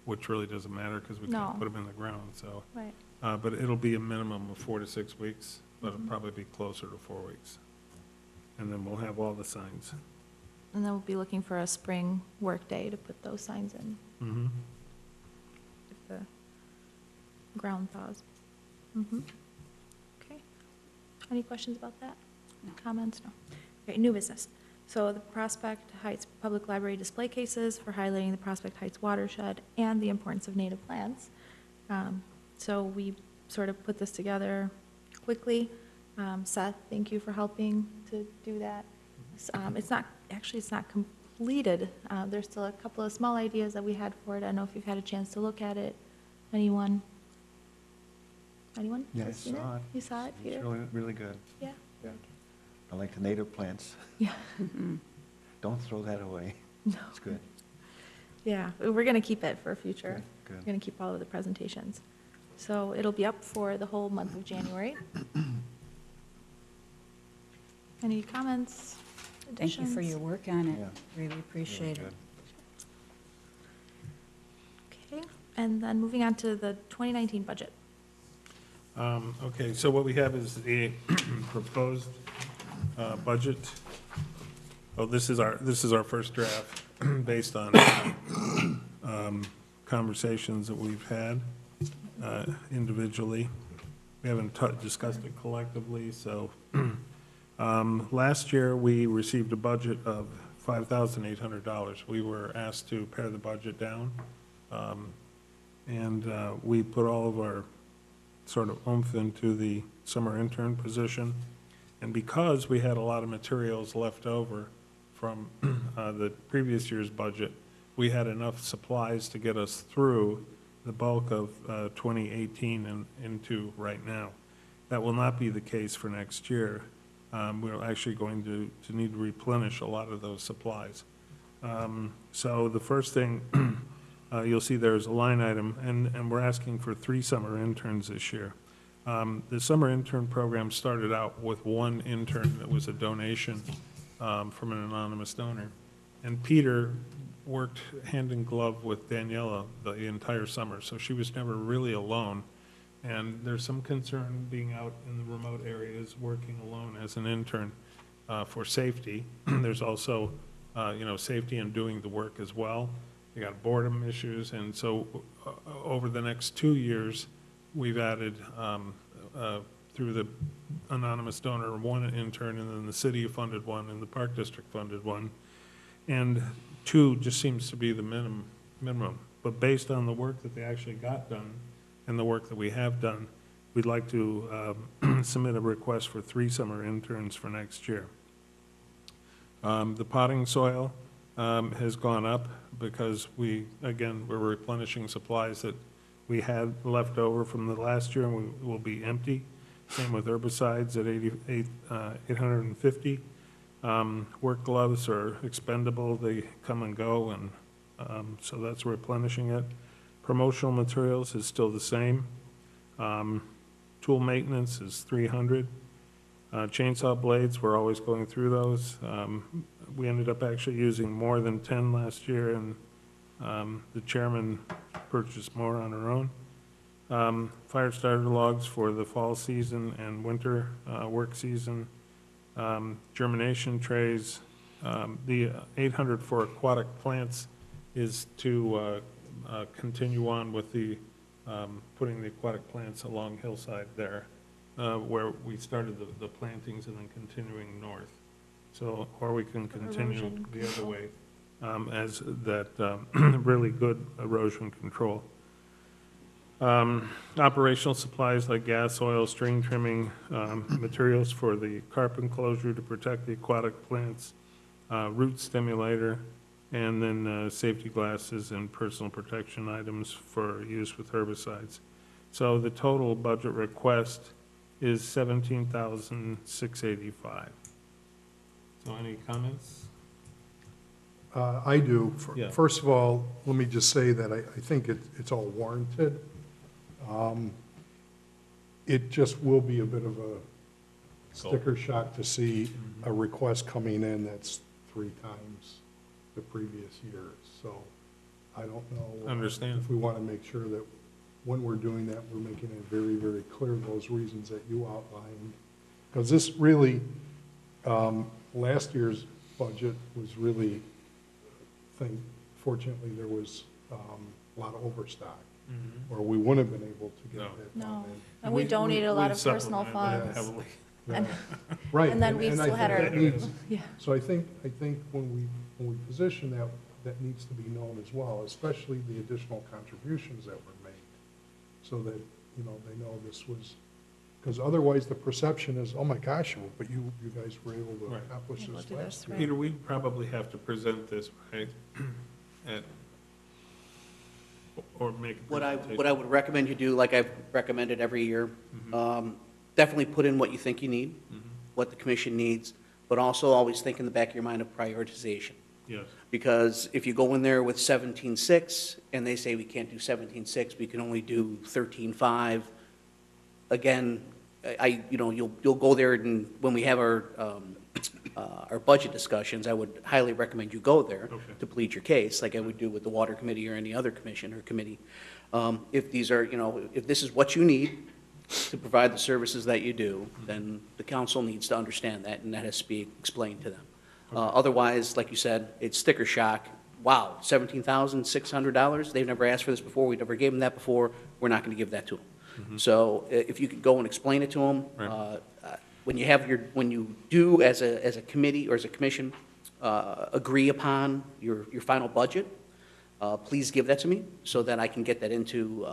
which really doesn't matter because we No. can't put them in the ground, so. Right. But it'll be a minimum of 4 to 6 weeks, but it'll probably be closer to 4 weeks. And then we'll have all the signs. And then we'll be looking for a spring work day to put those signs in Mm-hmm. if the ground thaws. Mhm. Okay. Any questions about that? No. Comments? No. Okay, new business. So the Prospect Heights Public Library display cases for highlighting the Prospect Heights watershed and the importance of native plants. So we sort of put this together quickly. Seth, thank you for helping to do that. It's not completed. There's still a couple of small ideas that we had for it. I don't know if you've had a chance to look at it. Anyone? Anyone? Yeah, I has seen saw it. You saw it, Peter? It's really, really good. Yeah? I like the native plants. Yeah. Don't throw that away. No. It's good. Yeah, we're going to keep it for future. Good. We're going to keep all of the presentations. So it'll be up for the whole month of January. Any comments? Thank you for additions? your work on it. Yeah. Really Really appreciate it. good. Okay, and then moving on to the 2019 budget. Okay, so what we have is the proposed budget. Oh, this is our first draft based on conversations that we've had individually. We haven't discussed it collectively, so last year we received a budget of $5,800. We were asked to pare the budget down, and we put all of our sort of oomph into the summer intern position, And because we had a lot of materials left over from the previous year's budget, we had enough supplies to get us through the bulk of 2018 and into right now. That will not be the case for next year. We're actually going to need to replenish a lot of those supplies. So the first thing, you'll see there's a line item, and we're asking for 3 summer interns this year. The summer intern program started out with 1 intern that was a donation from an anonymous donor. And Peter worked hand in glove with Daniela the entire summer, so she was never really alone. And there's some concern being out in the remote areas, working alone as an intern for safety. There's also, safety in doing the work as well. You got boredom issues, and so over the next 2 years, we've added, through the anonymous donor, 1 intern, and then the city funded 1, and the Park District funded 1. And 2 just seems to be the minimum. But based on the work that they actually got done and the work that we have done, we'd like to submit a request for 3 summer interns for next year. The potting soil has gone up because we're replenishing supplies that we had left over from the last year, and we will be empty. Same with herbicides at $850. Work gloves are expendable. They come and go, and so that's replenishing it. Promotional materials is still the same. Tool maintenance is $300. Chainsaw blades, we're always going through those. We ended up actually using more than 10 last year, and the chairman purchased more on her own. Fire starter logs for the fall season and winter work season. Germination trays. The 800 for aquatic plants is to continue on with the putting the aquatic plants along hillside there, where we started the plantings and then continuing north. So, or we can continue Erosion the other control. way as that really good erosion control. Operational supplies like gas, oil, string trimming, materials for the carp enclosure to protect the aquatic plants, root stimulator, and then safety glasses and personal protection items for use with herbicides. So the total budget request is $17,685. So any comments? I do. Yeah. First of all, let me just say that I think it's all warranted. It just will be a bit of a sticker shock to see a request coming in that's 3 times the previous year. So I don't know. Understand. If we want to make sure that when we're doing that, we're making it very, very clear those reasons that you outlined. Because this really, last year's budget was really, fortunately, there was a lot of overstock, or we wouldn't have been able to get No. that. No, and we donated a lot of personal supplemented that funds. heavily. And Right. and then we I still think had our, that needs- yeah. So I think when we position that, that needs to be known as well, especially the additional contributions that were made, so that, they know this was, because otherwise the perception is, oh my gosh, but you guys were able to Right. accomplish Able this to do last this, year. right. Peter, we probably have to present this, right? Or make a What I presentation. would recommend you do, like I've recommended every year, definitely put in what you think you need, what the commission needs, but also always think in the back of your mind of prioritization. Yes, Because if you go in there with 17.6 and they say we can't do 17.6, we can only do 13.5, again, you'll go there, and when we have our budget discussions, I would highly recommend you go there Okay. to plead your case, like I would do with the water committee or any other commission or committee. If these are, if this is what you need to provide the services that you do, then the council needs to understand that, and that has to be explained to them. Otherwise, like you said, it's sticker shock. Wow, $17,600? They've never asked for this before. We never gave them that before. We're not going to give that to them. So if you could go and explain it to them, Right. when you do as a committee or as a commission agree upon your final budget, please give that to me so that I can get that into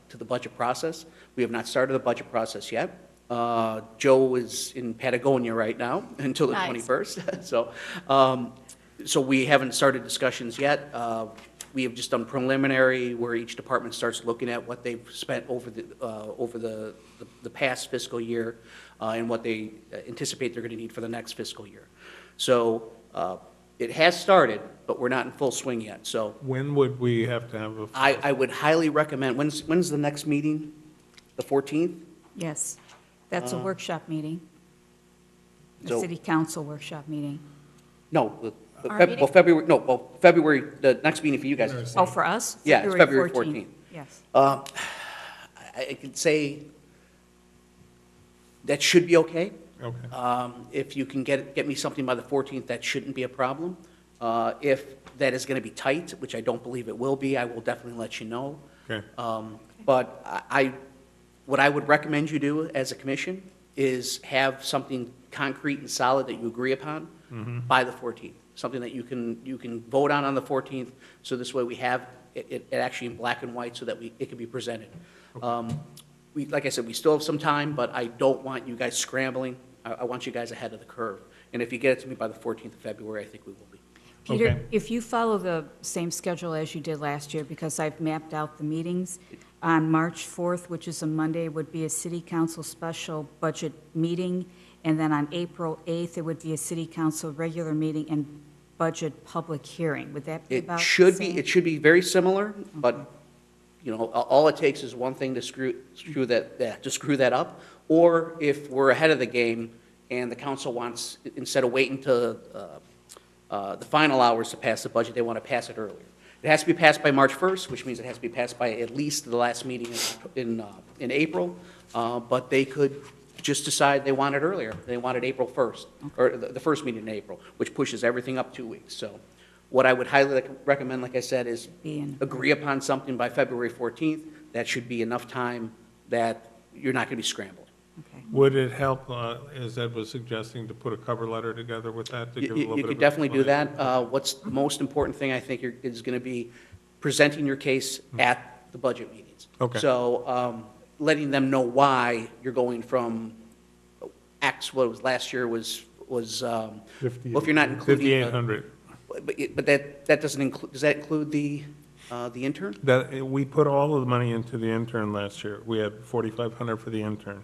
to the budget process. We have not started the budget process yet. Joe is in Patagonia right now until the Nice. 21st. So we haven't started discussions yet. We have just done preliminary, where each department starts looking at what they've spent over the past fiscal year, and what they anticipate they're going to need for the next fiscal year. So it has started, but we're not in full swing yet. So When would we have to have a? I would highly recommend, when's the next meeting? The 14th? Yes, that's a workshop meeting, a so- city council workshop meting. No, Our well, meeting? February, the next meeting for you guys. Oh, for us? Yeah, it's February 14th. Yes. I could say that should be okay. Okay, If you can get me something by the 14th, that shouldn't be a problem. If that is going to be tight, which I don't believe it will be, I will definitely let you know. okay, But what I would recommend you do as a commission is have something concrete and solid that you agree upon by the 14th. Something that you can vote on the 14th, so this way we have it actually in black and white, so that it can be presented. Like I said, we still have some time, but I don't want you guys scrambling. I want you guys ahead of the curve. And if you get it to me by the 14th of February, I think we will be. Peter, Okay. if you follow the same schedule as you did last year, because I've mapped out the meetings, on March 4th, which is a Monday, would be a city council special budget meeting, and then on April 8th, it would be a city council regular meeting and budget public hearing. Would that be about the same? It should be very similar, but, you know, all it takes is one thing to screw that up. Or if we're ahead of the game and the council wants, instead of waiting to the final hours to pass the budget, they want to pass it earlier. It has to be passed by March 1st, which means it has to be passed by at least the last meeting in April, but they could just decide they want it earlier. They want it April 1st, or the first meeting in April, which pushes everything up 2 weeks. So what I would highly recommend, like I said, is agree upon something by February 14th. That should be enough time that you're not going to be scrambled. Okay. would it help, as Ed was suggesting, to put a cover letter together with that? To give a little You bit could of definitely do explanation? that. What's the most important thing, I think, is going to be presenting your case at the budget meetings. Okay. So letting them know why you're going from X, what was last year was well, if you're not including. 5,800. But that doesn't include, does that include the intern? We put all of the money into the intern last year. We had 4,500 for the intern.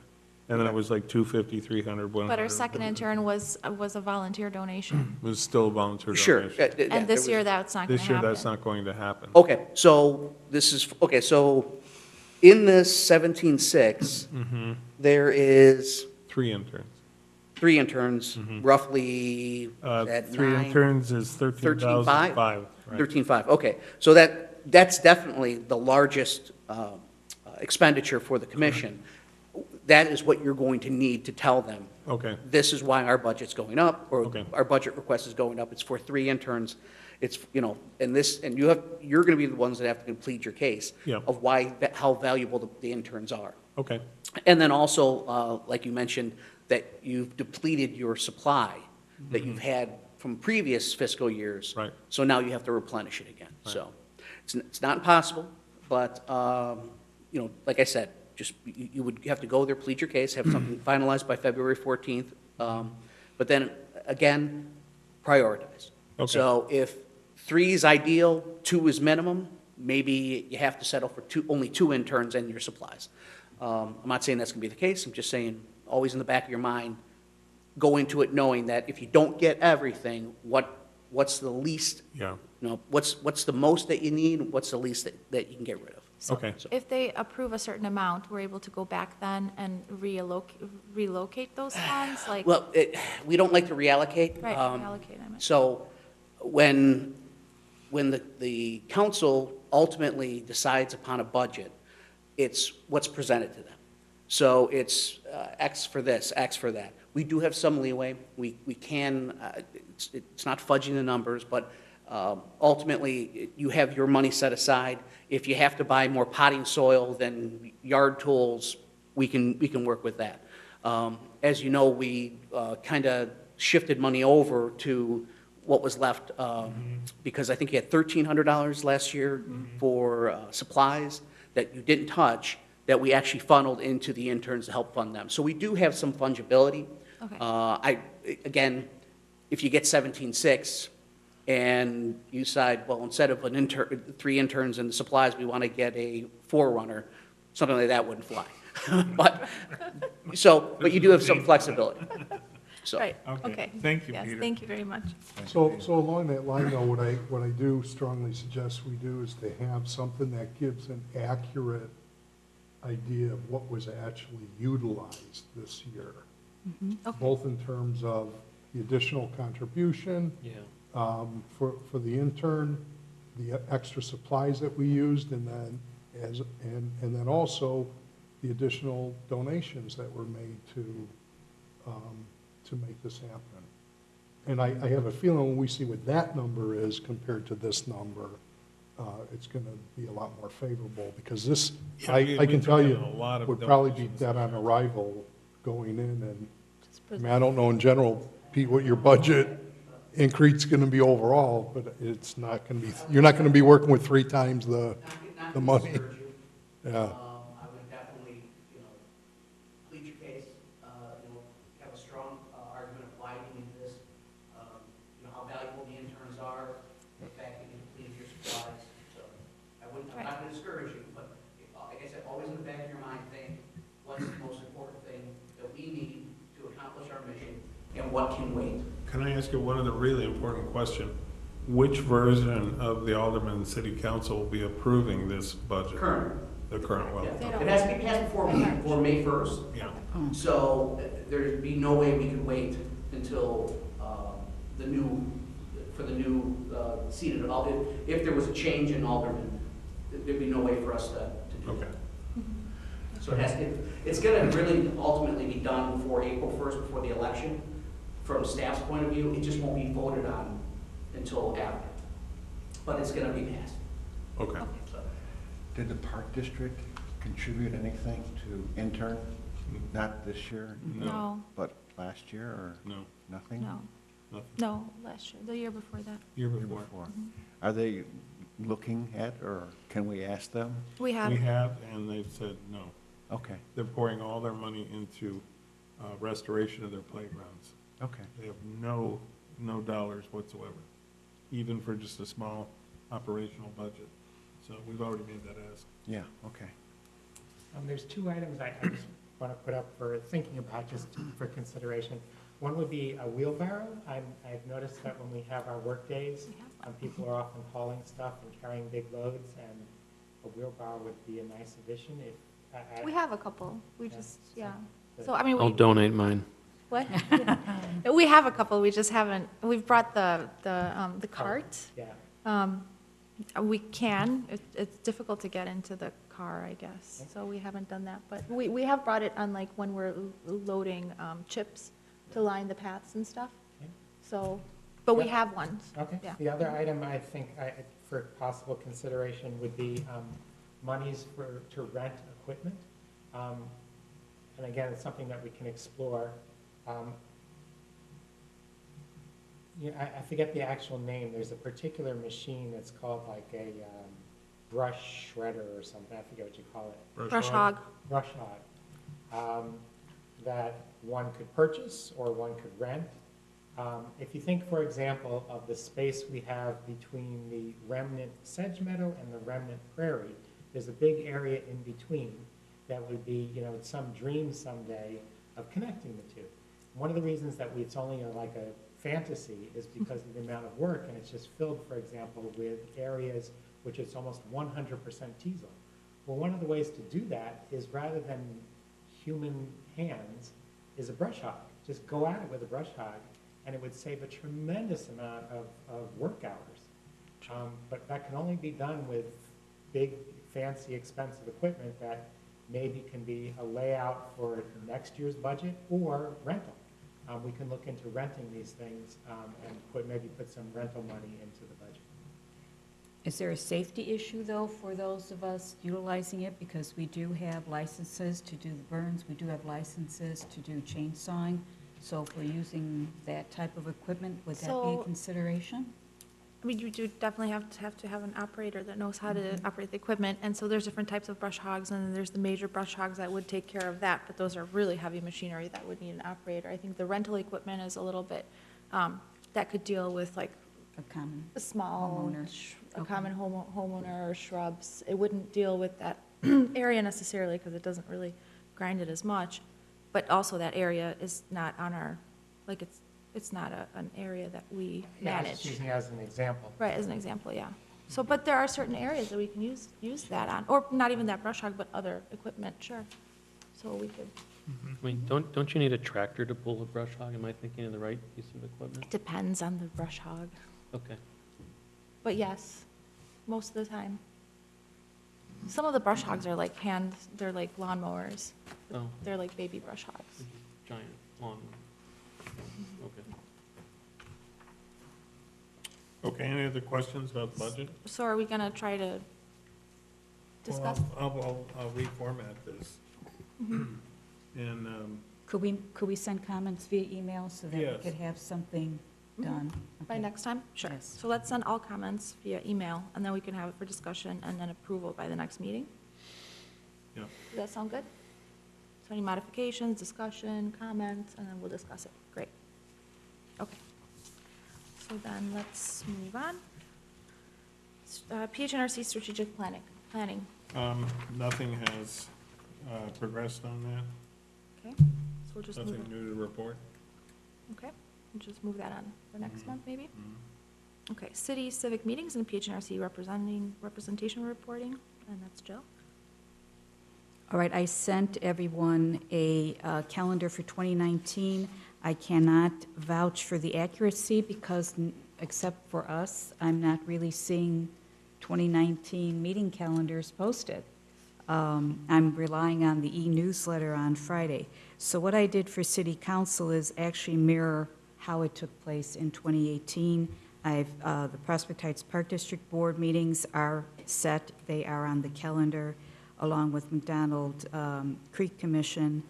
And then it was like 250, 300, 100. But our second intern was a volunteer donation. It was still a volunteer Sure. donation. And this year, that's not going to This year, happen. that's not going to happen. Okay, so so in this 17.6, there is 3 interns. 3 interns, roughly at 3 9, interns is 13,500. right. 13.5, okay. So that's definitely the largest expenditure for the commission. That is what you're going to need to tell them. Okay, This is why our budget's going up, or Okay. our budget request is going up. It's for 3 interns. It's, you know, and you're going to be the ones that have to complete your case Yeah. of how valuable the interns are. okay, And then also, like you mentioned, that you've depleted your supply that you've had from previous fiscal years. Right. So now you have to replenish it again. So it's not impossible, but, you know, like I said, just, you would have to go there, plead your case, have something finalized by February 14th. But then, again, prioritize. Okay. So if 3 is ideal, 2 is minimum, maybe you have to settle for only 2 interns and your supplies. I'm not saying that's going to be the case. I'm just saying, always in the back of your mind, go into it knowing that if you don't get everything, what's the least, yeah, you know, what's the most that you need, what's the least that you can get rid of. okay. So- If they approve a certain amount, we're able to go back then and relocate those funds, like, Well, we don't like to reallocate. right, allocate, I meant. So when the council ultimately decides upon a budget, it's what's presented to them. So it's X for this, X for that. We do have some leeway. We can, it's not fudging the numbers, but ultimately, you have your money set aside. If you have to buy more potting soil than yard tools, we can work with that. As you know, we kind of shifted money over to what was left, because I think you had $1,300 last year for supplies that you didn't touch, that we actually funneled into the interns to help fund them. So we do have some fungibility. Okay. Again, if you get 17.6 and you decide, well, instead of 3 interns and the supplies, we want to get a 4-runner, something like that wouldn't fly. But you do have some flexibility. So. Right, Okay. okay. Thank you, Yes, Peter. thank you very much. So along that line, though, what I do strongly suggest we do is to have something that gives an accurate idea of what was actually utilized this year, Okay. both in terms of the additional contribution Yeah. for the intern, the extra supplies that we used, and then also the additional donations that were made to make this happen. And I have a feeling when we see what that number is compared to this number, it's going to be a lot more favorable, because this, Yeah, I we can tell took you, in a lot of would probably be donations. dead on arrival going in, and, Just I pres- mean, I don't know in general, Pete, what your budget increase is going to be overall, but it's not going to be, you're not going to be working with 3 times the money. Yeah. I would definitely, plead your case, have a strong argument of why you need this, how valuable the interns are, the fact that you completed your supplies. So I'm not going to discourage you, but like I said, always in the back of your mind, think, what's the most important thing that we need to accomplish our mission, and what can wait? Can I ask you one other really important question? Which version of the Alderman and City Council will be approving this budget? Current. The current one? Yeah. It has to be passed before May 1st. Yeah. So there'd be no way we could wait until the new seated alderman. If there was a change in alderman, there'd be no way for us to do Okay. that. So it's going to really ultimately be done before April 1st, before the election. From staff's point of view, it just won't be voted on until after. But it's going to be passed. Okay. So. Did the Park District contribute anything to intern? Not this year, No, but last year, or No, nothing? no, nothing. no, last year, the year before that. Year Year before. before. Are they looking at, or can we ask them? We have, We have, and they've said no. Okay, They're pouring all their money into restoration of their playgrounds. okay. They have no dollars whatsoever, even for just a small operational budget. So we've already made that ask. Yeah, okay. There's 2 items I just want to put up for thinking about, just for consideration. One would be a wheelbarrow. I've noticed that when we have our work days, people are often hauling stuff and carrying big loads, and a wheelbarrow would be a nice addition if. we have a couple, we Yeah, just, so- yeah. So, I mean, I'll we, donate mine. what? We have a couple, we just haven't, we've brought the cart. Yeah. We can, it's difficult to get into the car, I guess, so we haven't done that. But we have brought it on, like, when we're loading chips to line the paths and stuff. Okay. So, but we Yeah. have one. Okay. Yeah. The other item I think for possible consideration would be monies to rent equipment. And again, it's something that we can explore. I forget the actual name. There's a particular machine that's called like a brush shredder or something. I forget what you call it. Brush hog. Brush hog. That one could purchase or one could rent. If you think, for example, of the space we have between the remnant sedge meadow and the remnant prairie, there's a big area in between that would be, some dream someday of connecting the two. One of the reasons that it's only like a fantasy is because of the amount of work, and it's just filled, for example, with areas which it's almost 100% T-zone. Well, one of the ways to do that is, rather than human hands, is a brush hog. Just go at it with a brush hog, and it would save a tremendous amount of work hours. But that can only be done with big, fancy, expensive equipment that maybe can be a layout for next year's budget or rental. We can look into renting these things and maybe put some rental money into the budget. Is there a safety issue, though, for those of us utilizing it? Because we do have licenses to do the burns, we do have licenses to do chainsawing. So if we're using that type of equipment, would that be a So- consideration? I mean, you do definitely have to have an operator that knows how to operate the equipment, and so there's different types of brush hogs, and then there's the major brush hogs that would take care of that, but those are really heavy machinery that would need an operator. I think the rental equipment is a little bit, that could deal with like A common a small, homeowner. a common homeowner or shrubs. It wouldn't deal with that area necessarily, because it doesn't really grind it as much, but also that area is not on our, like, it's not an area that we Yeah, I was just manage. using it as an example. Right, as an example, yeah. So, but there are certain areas that we can use that on, or not even that brush hog, but other equipment, sure. So we could, I mean, don't you need a tractor to pull a brush hog? Am I thinking of the right piece of equipment? it depends on the brush hog, Okay. but yes, most of the time. Some of the brush hogs are like they're like lawnmowers. Oh, They're like baby brush hogs. giant, long. Okay. Okay, any other questions about the budget? So are we gonna try to discuss? Well, I'll reformat this. And, Could we send comments via email so that we Yes. could have something done? By Okay. next time? Sure. Yes. So let's send all comments via email, and then we can have it for discussion and then approval by the next meeting. yeah, Does that sound good? So any modifications, discussion, comments, and then we'll discuss it. Great. Okay. So then let's move on. PHNRC strategic planning, nothing has progressed on that, okay? So we'll just move nothing it, new to report. okay? We'll just move that on for next Mhm. month, maybe? Mhm. Okay, city civic meetings and PHNRC representation reporting, and that's Jill. All right, I sent everyone a calendar for 2019. I cannot vouch for the accuracy because, except for us, I'm not really seeing 2019 meeting calendars posted. I'm relying on the e-newsletter on Friday. So what I did for city council is actually mirror how it took place in 2018. The Prospect Heights Park District Board meetings are set. They are on the calendar, along with McDonald Creek Commission,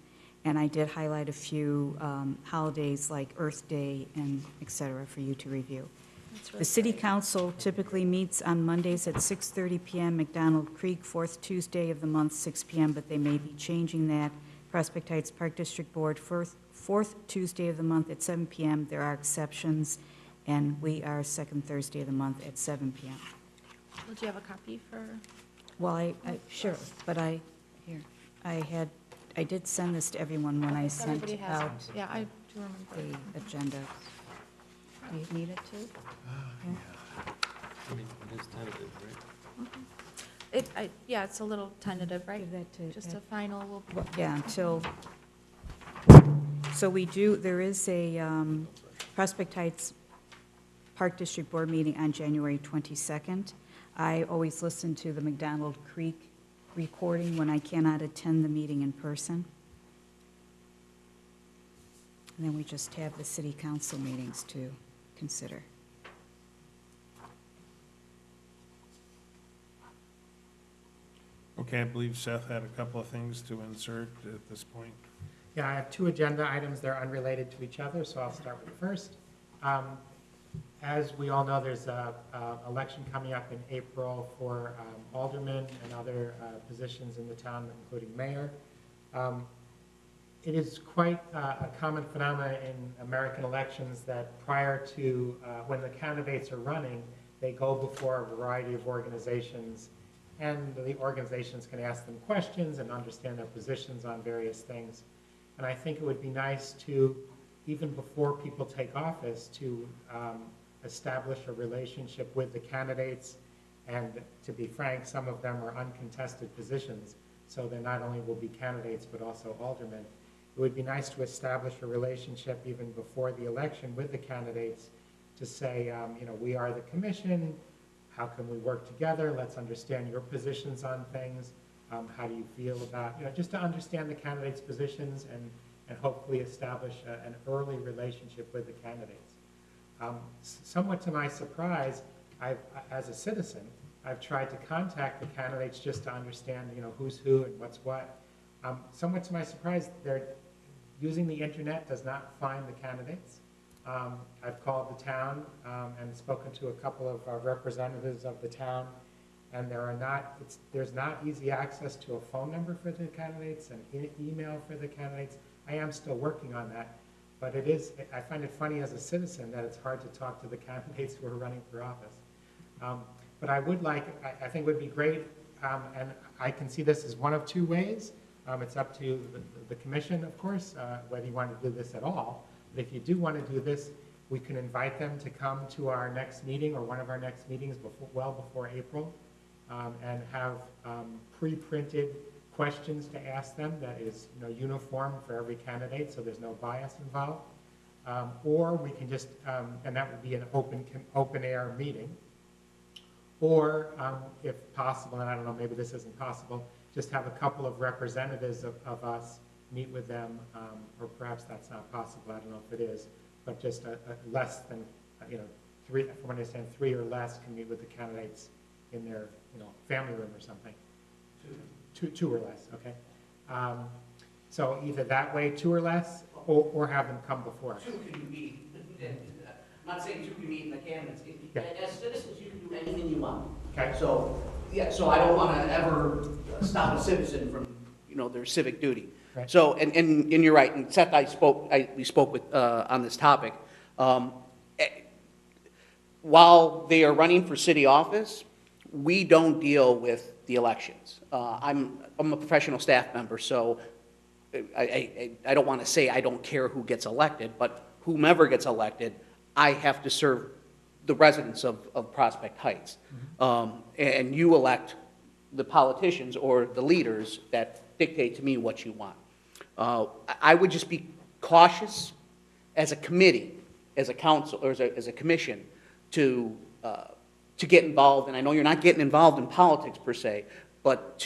and I did highlight a few holidays like Earth Day and et cetera for you to review. That's really The city great. council typically meets on Mondays at 6:30 PM, McDonald Creek, fourth Tuesday of the month, 6 PM, but they may be changing that. Prospect Heights Park District Board, fourth Tuesday of the month at 7 PM. There are exceptions, and we are second Thursday of the month at 7 PM. Well, do you have a copy for? Well, sure, but I did send this to everyone when I Okay, sent everybody has out it. Yeah, I do remember. the agenda. Do you need it too? I mean, it is tentative, right? Yeah, it's a little tentative, right? Give that to Just a Ed. final, we'll, Well, yeah, until, so there is a Prospect Heights Park District Board meeting on January 22nd. I always listen to the McDonald Creek recording when I cannot attend the meeting in person. And then we just have the city council meetings to consider. Okay, I believe Seth had a couple of things to insert at this point. Yeah, I have two agenda items. They're unrelated to each other, so I'll start with the first. As we all know, there's a election coming up in April for aldermen and other positions in the town, including mayor. It is quite a common phenomenon in American elections that prior to, when the candidates are running, they go before a variety of organizations, and the organizations can ask them questions and understand their positions on various things. And I think it would be nice to, even before people take office, to establish a relationship with the candidates. And to be frank, some of them are uncontested positions, so they not only will be candidates, but also aldermen. It would be nice to establish a relationship even before the election with the candidates to say, we are the commission, how can we work together? Let's understand your positions on things. How do you feel about, just to understand the candidates' positions and hopefully establish an early relationship with the candidates. Somewhat to my surprise, as a citizen, I've tried to contact the candidates just to understand, who's who and what's what. Somewhat to my surprise, using the internet does not find the candidates. I've called the town and spoken to a couple of representatives of the town, and there's not easy access to a phone number for the candidates and email for the candidates. I am still working on that, but I find it funny as a citizen that it's hard to talk to the candidates who are running for office. But I think it would be great, and I can see this as one of two ways. It's up to the commission, of course, whether you want to do this at all. But if you do want to do this, we can invite them to come to our next meeting or one of our next meetings well before April, and have pre-printed questions to ask them that is uniform for every candidate, so there's no bias involved. Or we can just, and that would be an open air meeting. Or, if possible, and I don't know, maybe this isn't possible, just have a couple of representatives of us meet with them, or perhaps that's not possible, I don't know if it is, but just a less than, three, from what I understand, 3 or less can meet with the candidates in their, family room or something. Two or less, okay. So either that way, 2 or less, or have them come before us. 2 can meet, I'm not saying 2 can meet in the candidates. Yeah. As citizens, you can do anything you want. Okay. So I don't want to ever stop a citizen from, their civic duty. Right. So, and you're right, and Seth, we spoke with, on this topic. While they are running for city office, we don't deal with the elections. I'm a professional staff member, so I don't want to say I don't care who gets elected, but whomever gets elected, I have to serve the residents of Prospect Heights. And you elect the politicians or the leaders that dictate to me what you want. I would just be cautious as a committee, as a council, or as a commission to get involved, and I know you're not getting involved in politics per se, but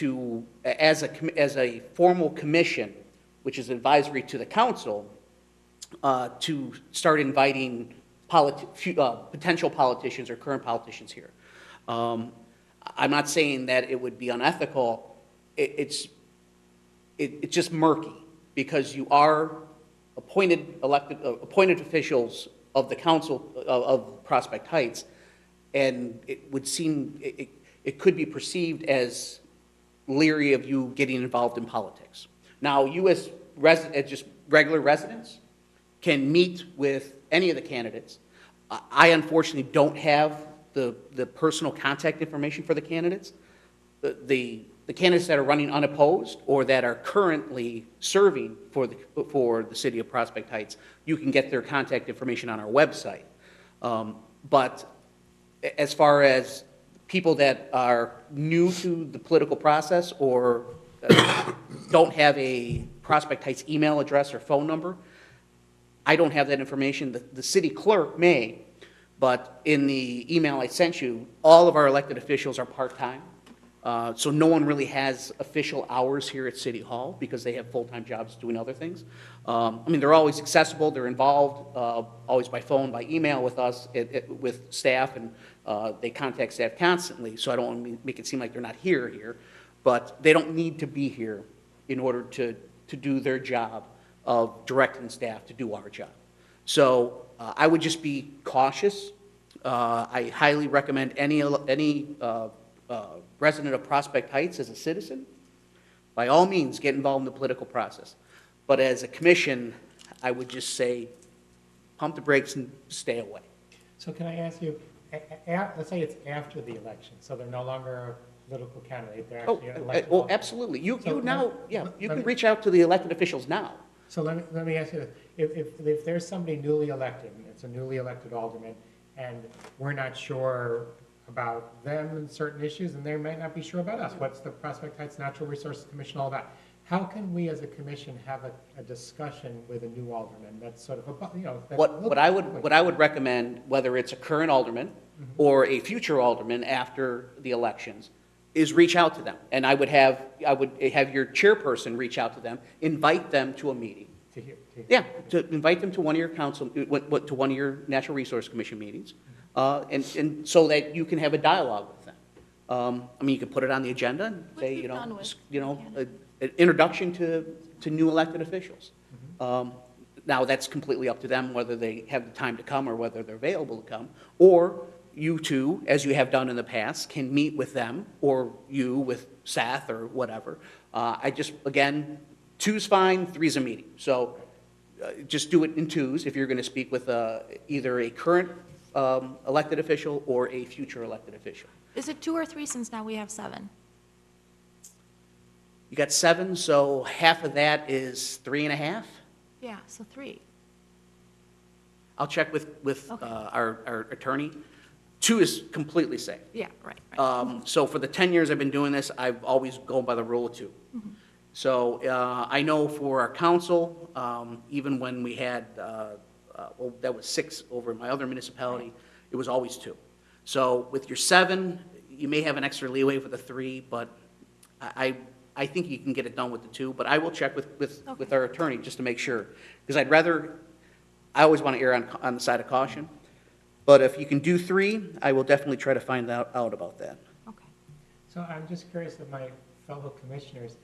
as a formal commission, which is advisory to the council, to start inviting potential politicians or current politicians here. I'm not saying that it would be unethical. It's just murky because you are appointed officials of the council of Prospect Heights, and it would seem it could be perceived as leery of you getting involved in politics. Now, you as just regular residents can meet with any of the candidates. I unfortunately don't have the personal contact information for the candidates. The candidates that are running unopposed or that are currently serving for the city of Prospect Heights, you can get their contact information on our website. But as far as people that are new to the political process or don't have a Prospect Heights email address or phone number, I don't have that information. The city clerk may, but in the email I sent you, all of our elected officials are part-time. So no one really has official hours here at City Hall because they have full-time jobs doing other things. They're always accessible, they're involved, always by phone, by email with us, with staff, and they contact staff constantly, so I don't want to make it seem like they're not here, but they don't need to be here in order to do their job of directing staff to do our job. So I would just be cautious. I highly recommend any resident of Prospect Heights as a citizen, by all means, get involved in the political process. But as a commission, I would just say, pump the brakes and stay away. So can I ask you, let's say it's after the election, so they're no longer a political candidate, they're actually elected. Oh, absolutely. You can reach out to the elected officials now. So let me ask you this. If there's somebody newly elected, and it's a newly elected alderman, and we're not sure about them and certain issues, and they might not be sure about us, what's the Prospect Heights Natural Resources Commission, all that. How can we as a commission have a discussion with a new alderman that's sort of, What I would recommend, whether it's a current alderman or a future alderman after the elections, is reach out to them. And I would have your chairperson reach out to them, invite them to a meeting. To invite them to one of your council, to one of your Natural Resource Commission meetings, and so that you can have a dialogue with them. You can put it on the agenda and say, an introduction to new elected officials. Now, that's completely up to them, whether they have the time to come or whether they're available to come. Or you two, as you have done in the past, can meet with them, or you with Seth or whatever. I just, again, two's fine, three's a meeting. So just do it in twos if you're going to speak with either a current elected official or a future elected official. Is it 2 or 3 since now we have 7? You got 7, so half of that is 3.5. Yeah, so 3. I'll check with Okay. our attorney. 2 is completely safe. Yeah, right. So for the 10 years I've been doing this, I've always gone by the rule of 2. So I know for our council, even when we had, well, that was 6 over in my other municipality, it was always 2. So with your 7, you may have an extra leeway for the 3, but I think you can get it done with the 2. But I will check with our attorney just to make sure, because I always want to err on the side of caution. But if you can do 3, I will definitely try to find out about that. Okay. So I'm just curious of my fellow commissioners.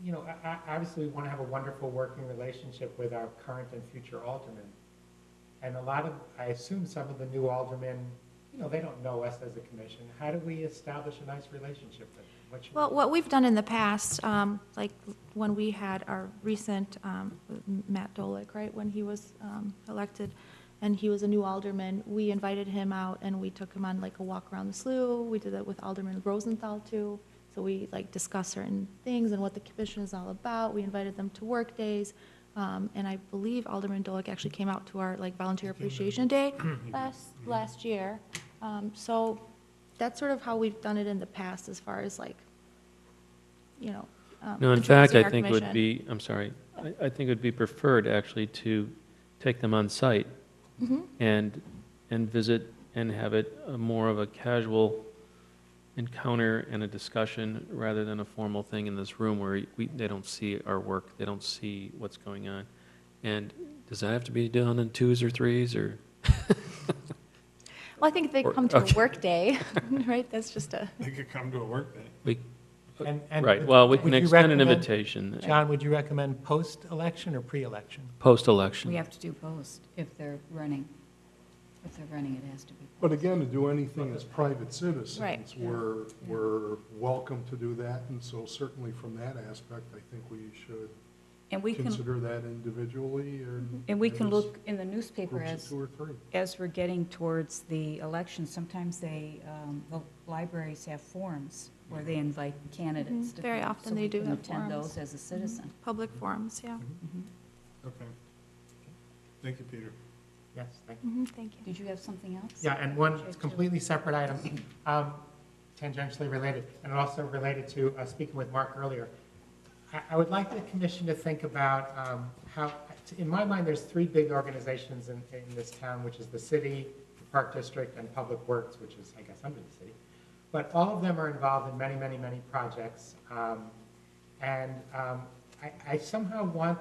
You know, obviously, we want to have a wonderful working relationship with our current and future aldermen. And I assume some of the new aldermen, you know, they don't know us as a commission. How do we establish a nice relationship with them? Well, what we've done in the past, like when we had our recent Matt Dolick, right, when he was elected, and he was a new alderman, we invited him out and we took him on like a walk around the slough. We did that with Alderman Rosenthal too. So we like discussed certain things and what the commission is all about. We invited them to work days. And I believe Alderman Dolick actually came out to our like volunteer appreciation day last year. So that's sort of how we've done it in the past as far as like, you know. No, in fact, introducing I our think it would commission. be, I'm sorry, I think it would be preferred actually to take them on site and visit and have it more of a casual encounter and a discussion rather than a formal thing in this room where they don't see our work, they don't see what's going on. And does that have to be done in 2s or 3s or? Well, I think if they come to a work day, right, that's just a. They could come to a work day. And Right, well, we would can you extend an recommend- invitation, John, would you recommend post-election or pre-election? post-election. We have to do both if they're running. If they're running, it has to be. But again, to do anything as private citizens, Right. we're welcome to do that. And so certainly from that aspect, I think we should And we can, consider that individually or. and we can as look in the newspaper Groups of as, 2 or 3. as we're getting towards the election, sometimes the libraries have forums where they invite candidates to. Very come, often so they we do can have attend forums. those as a citizen. Public forums, yeah. Okay. Thank you, Peter. Yes, thank you. Thank you. Did you have something else? Yeah, and one completely separate item, tangentially related, and also related to speaking with Mark earlier. I would like the commission to think about how, in my mind, there's 3 big organizations in this town, which is the city, the Park District, and Public Works, which is, I guess, under the city. But all of them are involved in many, many, many projects. I somehow want,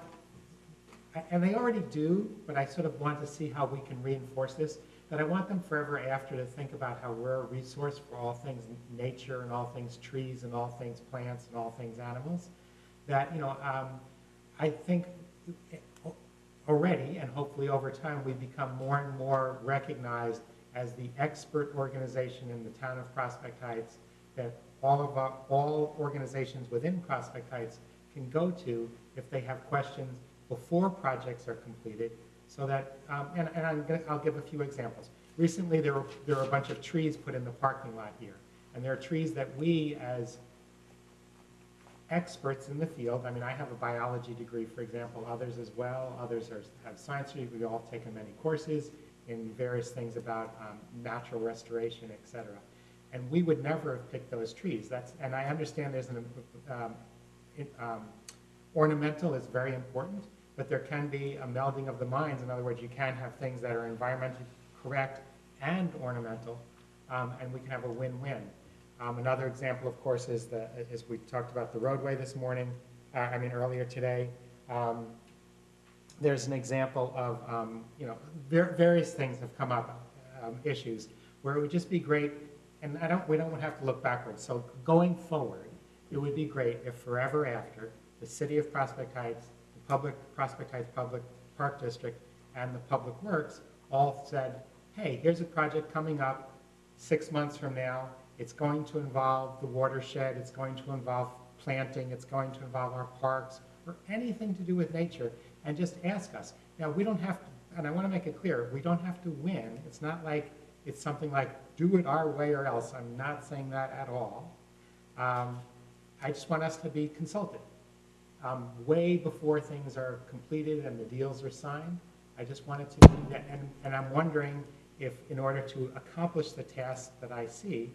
and they already do, but I sort of want to see how we can reinforce this, that I want them forever after to think about how we're a resource for all things nature and all things trees and all things plants and all things animals. That, you know, I think already, and hopefully over time, we become more and more recognized as the expert organization in the town of Prospect Heights that all organizations within Prospect Heights can go to if they have questions before projects are completed, so that, I'll give a few examples. Recently, there were a bunch of trees put in the parking lot here, and there are trees that we, as experts in the field, I mean, I have a biology degree, for example, others as well, others have science degrees, we've all taken many courses in various things about natural restoration, et cetera. And we would never have picked those trees. And I understand there's ornamental is very important, but there can be a melding of the minds. In other words, you can have things that are environmentally correct and ornamental, and we can have a win-win. Another example, of course, is we talked about the roadway this morning, earlier today. There's an example of, various things have come up, issues, where it would just be great, and we don't have to look backwards. So going forward, it would be great if forever after, the City of Prospect Heights, the Prospect Heights Public Park District, and the Public Works all said, hey, here's a project coming up 6 months from now. It's going to involve the watershed, it's going to involve planting, it's going to involve our parks, or anything to do with nature, and just ask us. Now, we don't have to, and I want to make it clear, we don't have to win. It's not like it's something like, do it our way or else. I'm not saying that at all. I just want us to be consulted. Way before things are completed and the deals are signed, I just wanted to do that. And I'm wondering if, in order to accomplish the task that I see,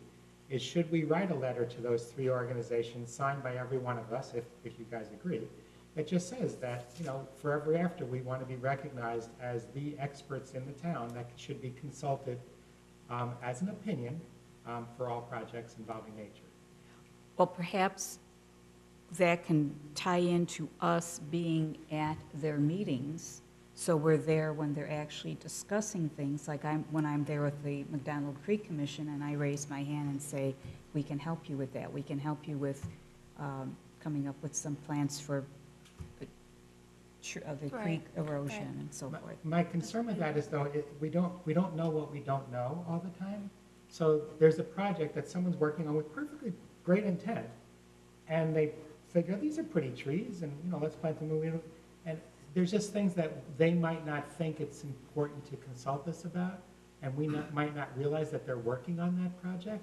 is should we write a letter to those 3 organizations, signed by every one of us, if you guys agree, that just says that, you know, forever after, we want to be recognized as the experts in the town that should be consulted as an opinion for all projects involving nature. Well, perhaps that can tie into us being at their meetings, so we're there when they're actually discussing things, like when I'm there with the McDonald Creek Commission, and I raise my hand and say, we can help you with that, we can help you with coming up with some plans for the creek erosion and so forth. My concern with that is, though, we don't know what we don't know all the time. So there's a project that someone's working on with perfectly great intent, and they figure, these are pretty trees, and, you know, let's plant them. And there's just things that they might not think it's important to consult us about, and we might not realize that they're working on that project.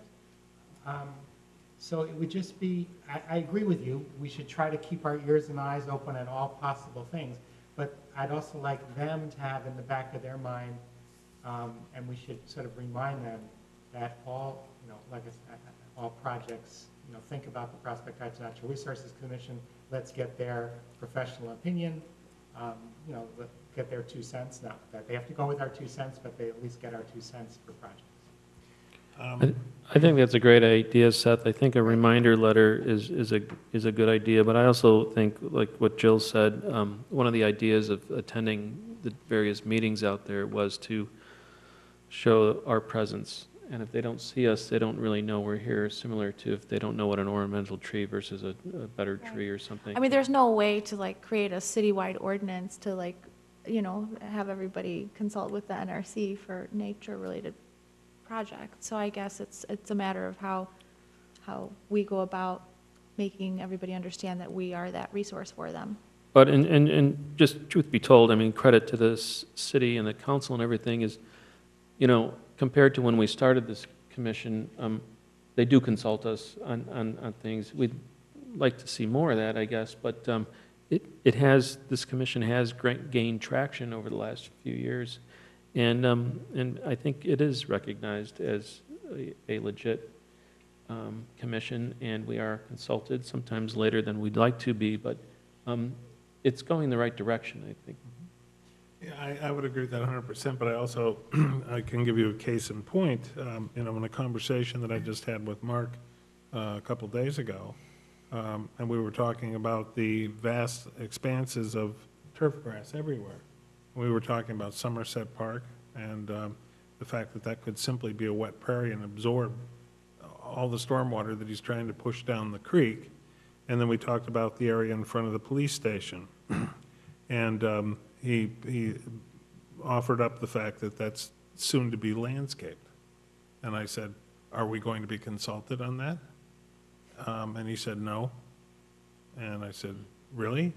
So it would just be, I agree with you, we should try to keep our ears and eyes open at all possible things, but I'd also like them to have in the back of their mind, and we should sort of remind them that all, you know, like I said, all projects, you know, think about the Prospect Heights Natural Resources Commission, let's get their professional opinion, you know, get their 2 cents. Not that they have to go with our 2 cents, but they at least get our 2 cents for projects. I think that's a great idea, Seth. I think a reminder letter is a good idea, but I also think, like what Jill said, one of the ideas of attending the various meetings out there was to show our presence. And if they don't see us, they don't really know we're here, similar to if they don't know what an ornamental tree versus a better tree or something. I mean, there's no way to like create a citywide ordinance to like, you know, have everybody consult with the NRC for nature-related projects. So I guess it's a matter of how we go about making everybody understand that we are that resource for them. But and just truth be told, I mean, credit to the city and the council and everything is, you know, compared to when we started this commission, they do consult us on things. We'd like to see more of that, I guess, but this commission has gained traction over the last few years, and I think it is recognized as a legit commission, and we are consulted, sometimes later than we'd like to be, but it's going the right direction, I think. Yeah, I would agree with that 100%, but I also, I can give you a case in point. You know, in a conversation that I just had with Mark a couple days ago, and we were talking about the vast expanses of turf grass everywhere. We were talking about Somerset Park and the fact that that could simply be a wet prairie and absorb all the stormwater that he's trying to push down the creek. And then we talked about the area in front of the police station. And he offered up the fact that that's soon to be landscaped. And I said, are we going to be consulted on that? And he said, no. And I said, really?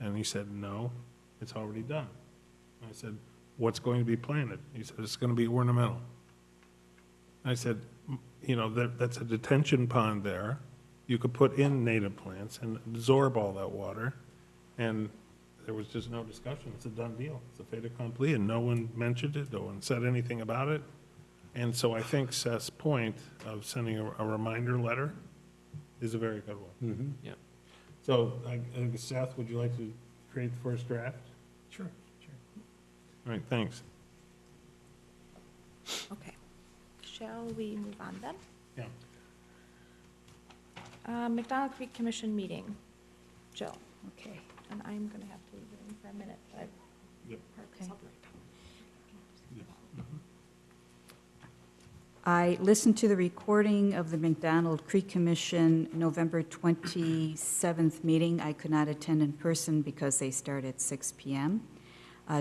And he said, no, it's already done. I said, what's going to be planted? He said, it's going to be ornamental. I said, you know, that's a detention pond there. You could put in native plants and absorb all that water, and there was just no discussion. It's a done deal. It's a fait accompli, and no one mentioned it, no one said anything about it. And so I think Seth's point of sending a reminder letter is a very good one. Mm-hmm. Yeah. So, Seth, would you like to create the first draft? Sure. All right, thanks. Okay. Shall we move on then? Yeah. McDonald Creek Commission meeting. Jill, Okay. and I'm going to have to leave the room for a minute, but Yep. okay. I listened to the recording of the McDonald Creek Commission November 27th meeting. I could not attend in person because they start at 6 p.m.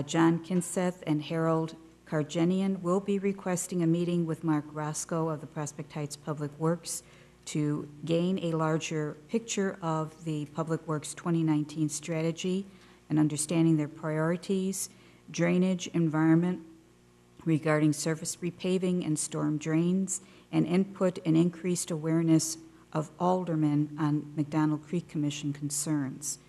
John Kinseth and Harold Karjanian will be requesting a meeting with Mark Roscoe of the Prospect Heights Public Works to gain a larger picture of the Public Works 2019 strategy and understanding their priorities, drainage, environment, regarding surface repaving and storm drains, and input and increased awareness of aldermen on McDonald Creek Commission concerns.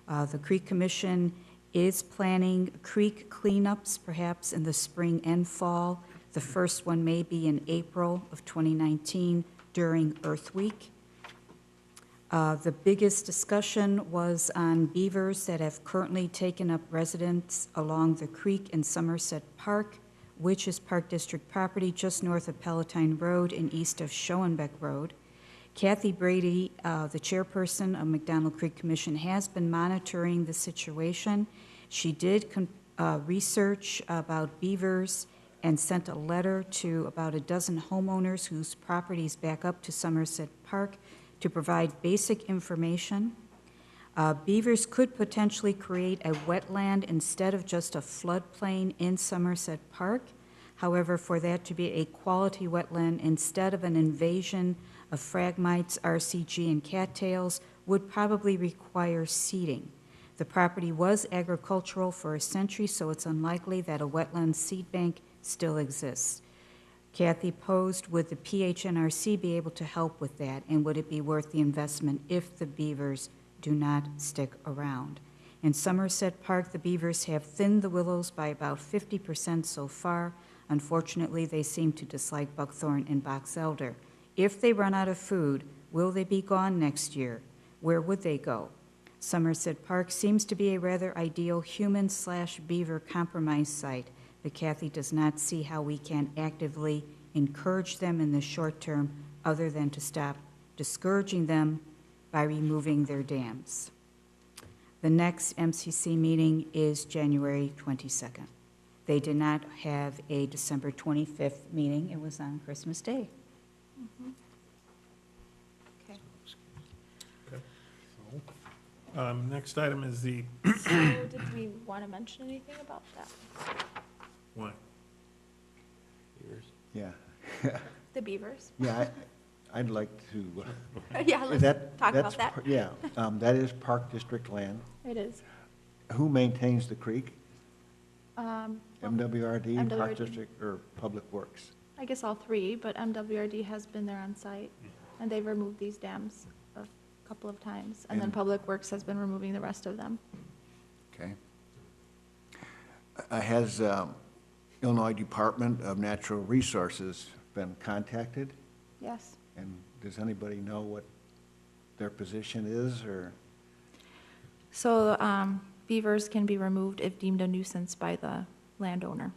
The Creek Commission is planning creek cleanups perhaps in the spring and fall. The first one may be in April of 2019 during Earth Week. The biggest discussion was on beavers that have currently taken up residence along the creek in Somerset Park, which is Park District property just north of Palatine Road and east of Schoenbeck Road. Kathy Brady, the chairperson of McDonald Creek Commission, has been monitoring the situation. She did research about beavers and sent a letter to about a dozen homeowners whose properties back up to Somerset Park to provide basic information. Beavers could potentially create a wetland instead of just a floodplain in Somerset Park. However, for that to be a quality wetland instead of an invasion of phragmites, RCG, and cattails would probably require seeding. The property was agricultural for a century, so it's unlikely that a wetland seed bank still exists. Kathy posed, would the PHNRC be able to help with that, and would it be worth the investment if the beavers do not stick around? In Somerset Park, the beavers have thinned the willows by about 50% so far. Unfortunately, they seem to dislike buckthorn and box elder. If they run out of food, will they be gone next year? Where would they go? Somerset Park seems to be a rather ideal human/beaver compromise site, but Kathy does not see how we can actively encourage them in the short term other than to stop discouraging them by removing their dams. The next MCC meeting is January 22nd. They did not have a December 25th meeting. It was on Christmas Day. Okay. Next item is the, So did we want to mention anything about that? what? Yeah, The beavers? yeah, I'd like to. Yeah, let's talk about that's that. Yeah, that is Park District land. It is. Who maintains the creek? MWRD, Park MWRD. District, or Public Works? I guess all three, but MWRD has been there on site, and they've removed these dams a couple of times, and then And- Public Works has been removing the rest of them. Okay. Has Illinois Department of Natural Resources been contacted? Yes. And does anybody know what their position is, or? So beavers can be removed if deemed a nuisance by the landowner,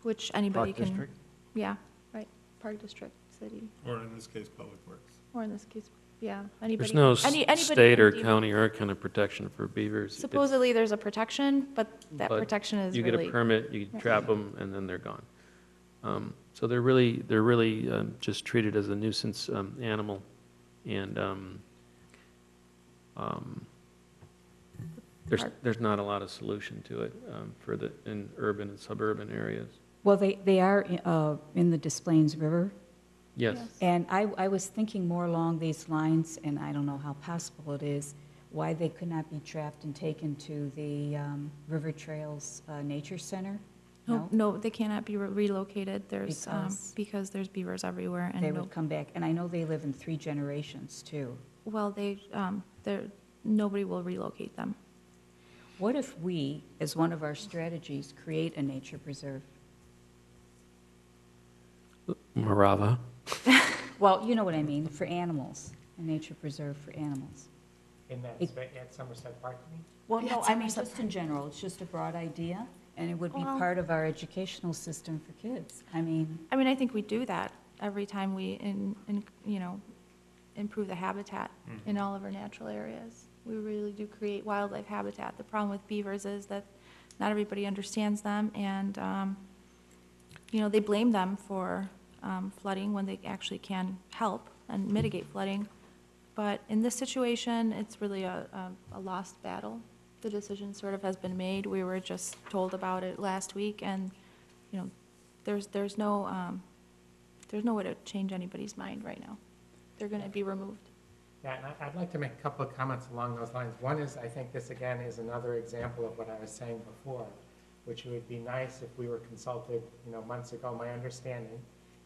which anybody Park can. District? Yeah, right, Park District, city, Or in this case, Public Works. or in this case, yeah, anybody. There's no anybody state can or deem- county or kind of protection for beavers. It's- Supposedly, there's a protection, but that but protection is You get a really. permit, you Right. trap them, and then they're gone. So they're really just treated as a nuisance animal, and there's not a lot of solution to it in urban and suburban areas. Well, they are in the Des Plaines River, Yes. and I was thinking more along these lines, and I don't know how possible it is, why they could not be trapped and taken to the River Trails Nature Center? No, they cannot be relocated. There's, Because? because there's beavers everywhere and They no, would come back, and I know they live in 3 generations, too. well, nobody will relocate them. What if we, as one of our strategies, create a nature preserve? Morava. Well, you know what I mean, for animals, a nature preserve for animals. In that, It- at Somerset Park, you mean? Well, Yeah, no, it's I mean, Somerset just in general, it's just a broad idea, and it would be Well- part of our educational system for kids. I mean, I think we do that every time we, improve the habitat in all of our natural areas. We really do create wildlife habitat. The problem with beavers is that not everybody understands them, and, they blame them for flooding when they actually can help and mitigate flooding. But in this situation, it's really a lost battle. The decision sort of has been made. We were just told about it last week, and, there's no way to change anybody's mind right now. They're going to be removed. Yeah, and I'd like to make a couple of comments along those lines. One is, I think this again is another example of what I was saying before, which would be nice if we were consulted, months ago. My understanding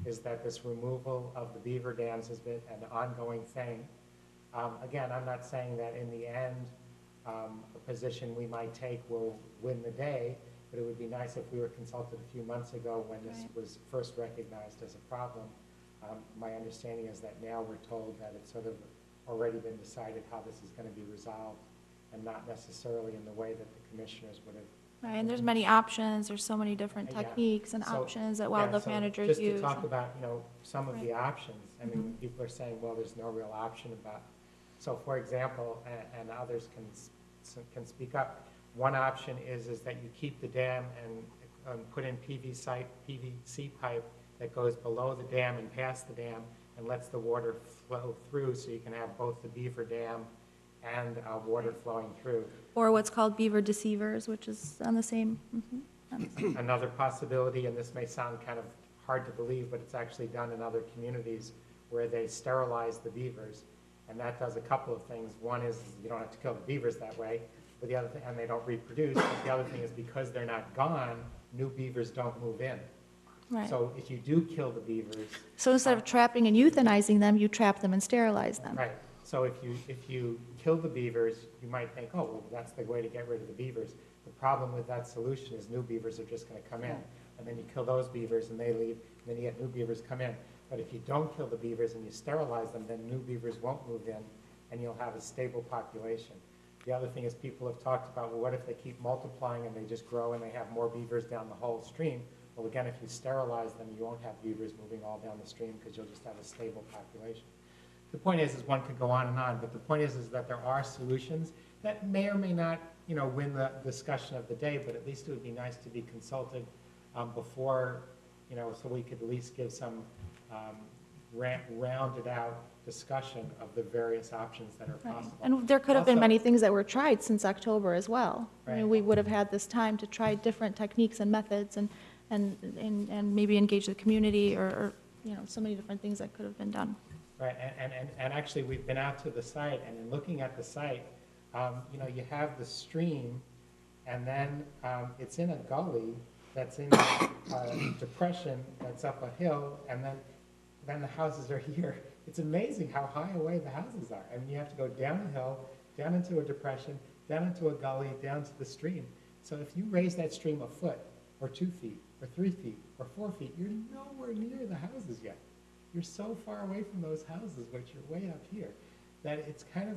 is that this removal of the beaver dams has been an ongoing thing. Again, I'm not saying that in the end, a position we might take will win the day, but it would be nice if we were consulted a few months ago when this was first recognized as a problem. My understanding is that now we're told that it's sort of already been decided how this is going to be resolved, and not necessarily in the way that the commissioners would have. Right, and there's many options. There's so many different Yeah. techniques and So- options that yeah, wildlife so managers just use. to talk about, some of the Right. options. I mean, people are saying, well, there's no real option about. So for example, and others can speak up, one option is that you keep the dam and put in PVC pipe that goes below the dam and past the dam and lets the water flow through, so you can have both the beaver dam and water flowing through. Or what's called beaver deceivers, which is on the same. Another possibility, and this may sound kind of hard to believe, but it's actually done in other communities where they sterilize the beavers, and that does a couple of things. One is you don't have to kill the beavers that way, but the other thing, and they don't reproduce, but the other thing is because they're not gone, new beavers don't move in. Right. So if you do kill the beavers. So instead of trapping and euthanizing them, you trap them and sterilize them. Right, so if you kill the beavers, you might think, oh, well, that's the way to get rid of the beavers. The problem with that solution is new beavers are just gonna come in, and then you kill those beavers and they leave, and then you get new beavers come in. But if you don't kill the beavers and you sterilize them, then new beavers won't move in, and you'll have a stable population. The other thing is people have talked about, well, what if they keep multiplying and they just grow and they have more beavers down the whole stream? Well, again, if you sterilize them, you won't have beavers moving all down the stream because you'll just have a stable population. The point is one could go on, but the point is that there are solutions that may or may not, win the discussion of the day, but at least it would be nice to be consulted before, so we could at least give some rounded out discussion of the various options that are Right. possible. And there could have been Also- many things that were tried since October as well. I mean, Right. we would have had this time to try different techniques and methods and maybe engage the community or so many different things that could have been done. Right, and actually, we've been out to the site, and in looking at the site, you have the stream, and then it's in a gully that's in a depression that's up a hill, and then the houses are here. It's amazing how high away the houses are. I mean, you have to go down a hill, down into a depression, down into a gully, down to the stream. So if you raise that stream a foot, or 2 feet, or 3 feet, or 4 feet, you're nowhere near the houses yet. You're so far away from those houses, but you're way up here, that it's kind of,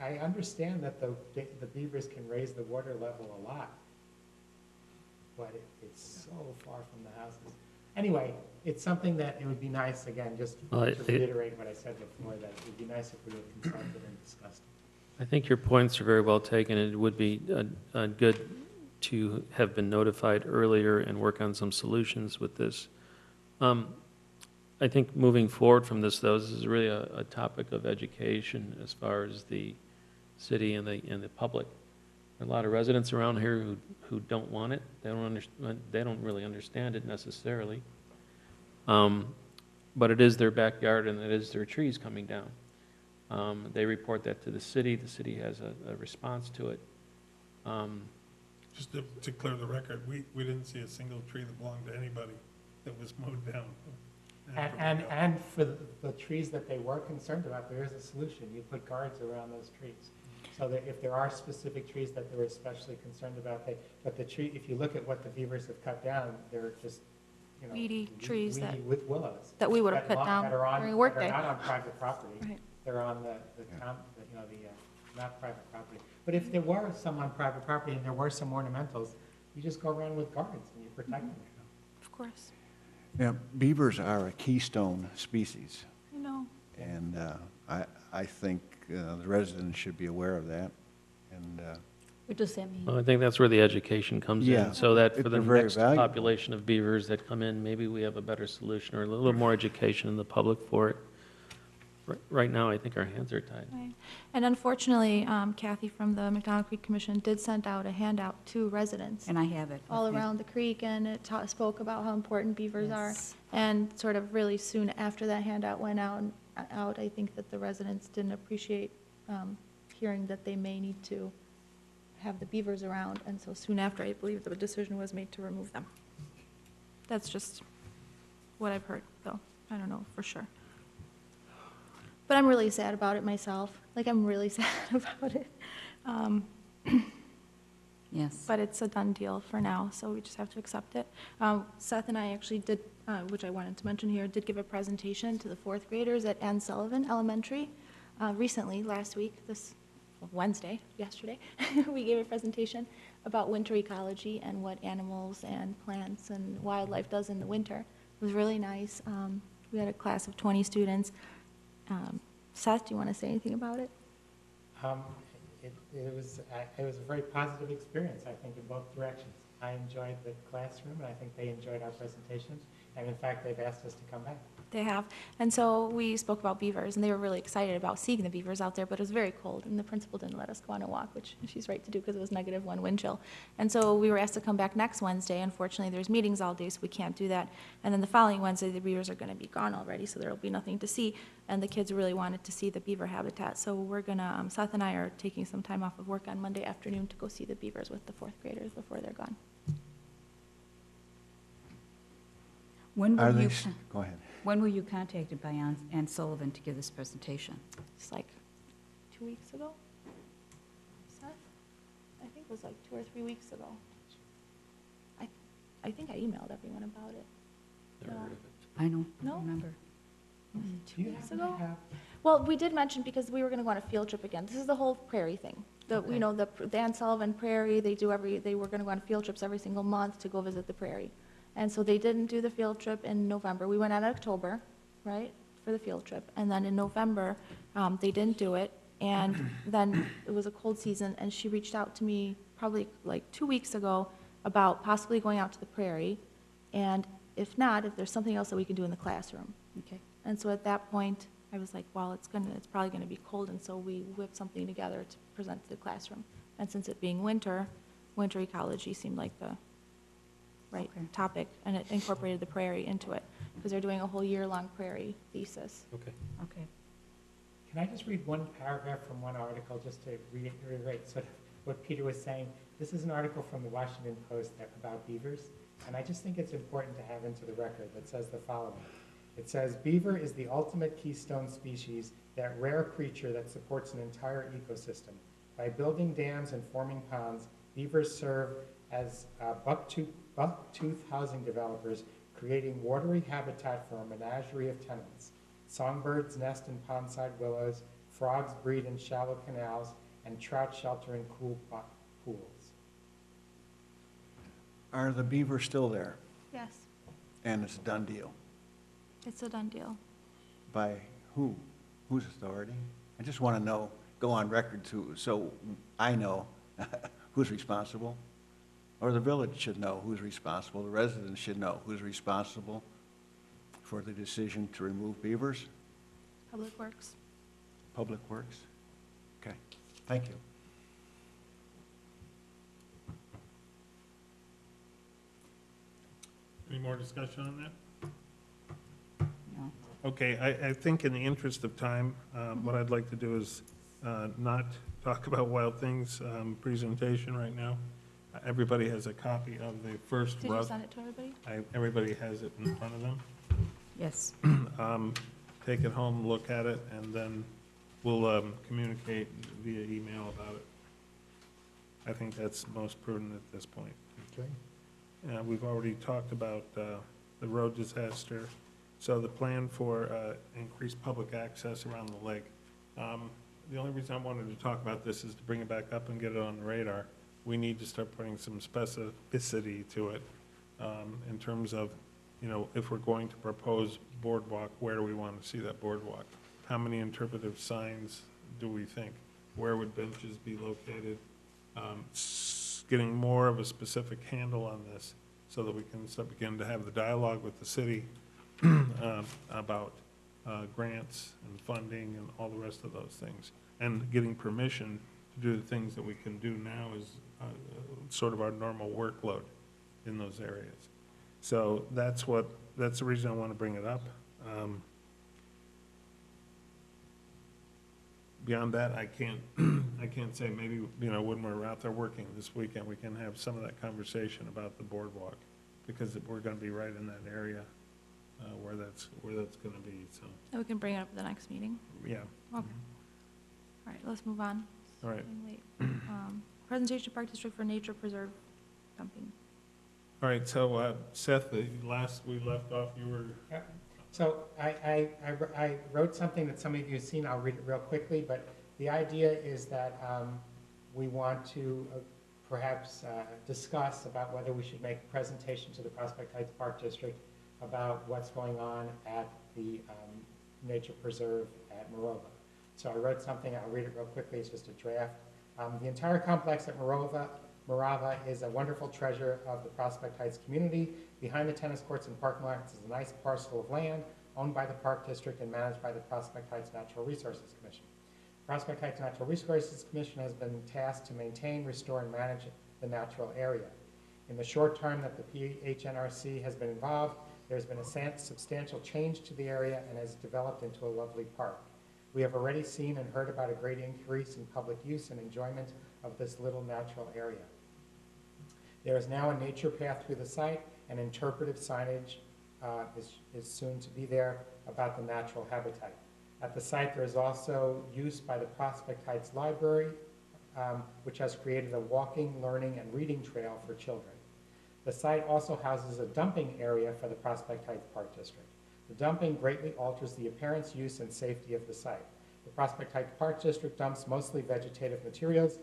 I understand that the beavers can raise the water level a lot, but it's so far from the houses. Anyway, it's something that it would be nice, again, just to reiterate what I said before, that it would be nice if we were consulted and discussed. I think your points are very well taken. It would be good to have been notified earlier and work on some solutions with this. I think moving forward from this, though, this is really a topic of education as far as the city and the public. There are a lot of residents around here who don't want it. They don't really understand it necessarily. But it is their backyard and it is their trees coming down. They report that to the city. The city has a response to it. Just to clear the record, we didn't see a single tree that belonged to anybody that was mowed down. And for the trees that they were concerned about, there is a solution. You put guards around those trees. So that if there are specific trees that they were especially concerned about, but the tree, if you look at what the beavers have cut down, they're just, Weedy trees weedy with willows. that we would have cut down during a workday. That are not on private property. Right. They're on the not private property. But if there were some on private property and there were some ornamentals, you just go around with guards and you protect them. Of course. Yeah, beavers are a keystone species, I know. and I think the residents should be aware of that. And What does that mean? Well, I think that's where the education comes Yeah. in, so that for the They're very next valuable. population of beavers that come in, maybe we have a better solution or a little more education in the public for it. Right now, I think our hands are tied. Right. And unfortunately, Kathy from the McDonald Creek Commission did send out a handout to residents And I have it. all Okay. around the creek, and it spoke about how important beavers are. Yes. And sort of really soon after that handout went out, I think that the residents didn't appreciate hearing that they may need to have the beavers around, and so soon after, I believe the decision was made to remove them. That's just what I've heard, though. I don't know for sure. But I'm really sad about it myself. Like, I'm really sad about it. Yes. But it's a done deal for now, so we just have to accept it. Seth and I actually did, which I wanted to mention here, did give a presentation to the fourth graders at Ann Sullivan Elementary recently, last week, this Wednesday, yesterday. We gave a presentation about winter ecology and what animals and plants and wildlife does in the winter. It was really nice. We had a class of 20 students. Seth, do you want to say anything about it? It was a very positive experience, I think, in both directions. I enjoyed the classroom, and I think they enjoyed our presentations, and in fact, they've asked us to come back. They have. And so we spoke about beavers, and they were really excited about seeing the beavers out there, but it was very cold, and the principal didn't let us go on a walk, which she's right to do because it was -1 wind chill. And so we were asked to come back next Wednesday. Unfortunately, there's meetings all day, so we can't do that. And then the following Wednesday, the beavers are going to be gone already, so there will be nothing to see. And the kids really wanted to see the beaver habitat, so we're going to, Seth and I are taking some time off of work on Monday afternoon to go see the beavers with the fourth graders before they're gone. When Are were they, you, go ahead. when were you contacted by Ann Sullivan to give this presentation? It's like 2 weeks ago. Seth? I think it was like 2 or 3 weeks ago. I think I emailed everyone about it. Never No. heard of it. I don't No? remember. Was it 2 Do you weeks happen to ago? have- Well, we did mention, because we were going to go on a field trip again. This is the whole prairie thing. Okay. You know, the Ann Sullivan Prairie, they were going to go on field trips every single month to go visit the prairie. And so they didn't do the field trip in November. We went out in October, right, for the field trip. And then in November, they didn't do it. And then it was a cold season, and she reached out to me probably like 2 weeks ago about possibly going out to the prairie. And if not, if there's something else that we can do in the classroom. Okay. And so at that point, I was like, well, it's probably gonna be cold, and so we whipped something together to present to the classroom. And since it being winter ecology seemed like the right Okay. topic, and it incorporated the prairie into it, because they're doing a whole year-long prairie thesis. Okay. Okay. Can I just read one paragraph from one article, just to reiterate sort of what Peter was saying? This is an article from the Washington Post about beavers, and I just think it's important to have into the record that says the following. It says, "Beaver is the ultimate keystone species, that rare creature that supports an entire ecosystem. By building dams and forming ponds, beavers serve as buck-tooth housing developers, creating watery habitat for a menagerie of tenants. Songbirds nest in pondside willows, frogs breed in shallow canals, and trout shelter in cool pools." Are the beavers still there? Yes, And it's a done deal? it's a done deal. By who? Whose authority? I just want to know, go on record so I know who's responsible. Or the village should know who's responsible, the residents should know who's responsible for the decision to remove beavers. Public Works. Public Works? Okay, thank you. Any more discussion on that? No. Okay, I think in the interest of time, what I'd like to do is not talk about Wild Things presentation right now. Everybody has a copy of the first Did you rough. send it to everybody? Everybody has it in front of them. Yes. Take it home, look at it, and then we'll communicate via email about it. I think that's most prudent at this point. Okay? We've already talked about the road disaster, so the plan for increased public access around the lake. The only reason I wanted to talk about this is to bring it back up and get it on the radar. We need to start putting some specificity to it in terms of, you know, if we're going to propose boardwalk, where do we want to see that boardwalk? How many interpretive signs do we think? Where would benches be located? getting more of a specific handle on this so that we can begin to have the dialogue with the city about grants and funding and all the rest of those things. And getting permission to do the things that we can do now is sort of our normal workload in those areas. So that's the reason I want to bring it up. Beyond that, I can't say, maybe, when we're out there working this weekend, we can have some of that conversation about the boardwalk, because we're gonna be right in that area, where that's gonna be, so, And we can bring it up at the next meeting. yeah. Okay. All right, let's move on. All right. Getting late. Presentation Park District for Nature Preserve dumping. All right, so, Seth, the last we left off, you were, So I wrote something that some of you have seen, I'll read it real quickly, but the idea is that we want to perhaps discuss about whether we should make a presentation to the Prospect Heights Park District about what's going on at the Nature Preserve at Morova. So I wrote something, I'll read it real quickly, it's just a draft. The entire complex at Morova is a wonderful treasure of the Prospect Heights community. Behind the tennis courts and parking lots is a nice parcel of land owned by the Park District and managed by the Prospect Heights Natural Resources Commission. Prospect Heights Natural Resources Commission has been tasked to maintain, restore, and manage the natural area. In the short term that the PHNRC has been involved, there's been a substantial change to the area and has developed into a lovely park. We have already seen and heard about a great increase in public use and enjoyment of this little natural area. There is now a nature path through the site, and interpretive signage is soon to be there about the natural habitat. At the site, there is also use by the Prospect Heights Library, which has created a walking, learning, and reading trail for children. The site also houses a dumping area for the Prospect Heights Park District. The dumping greatly alters the appearance, use, and safety of the site. The Prospect Heights Park District dumps mostly vegetative materials,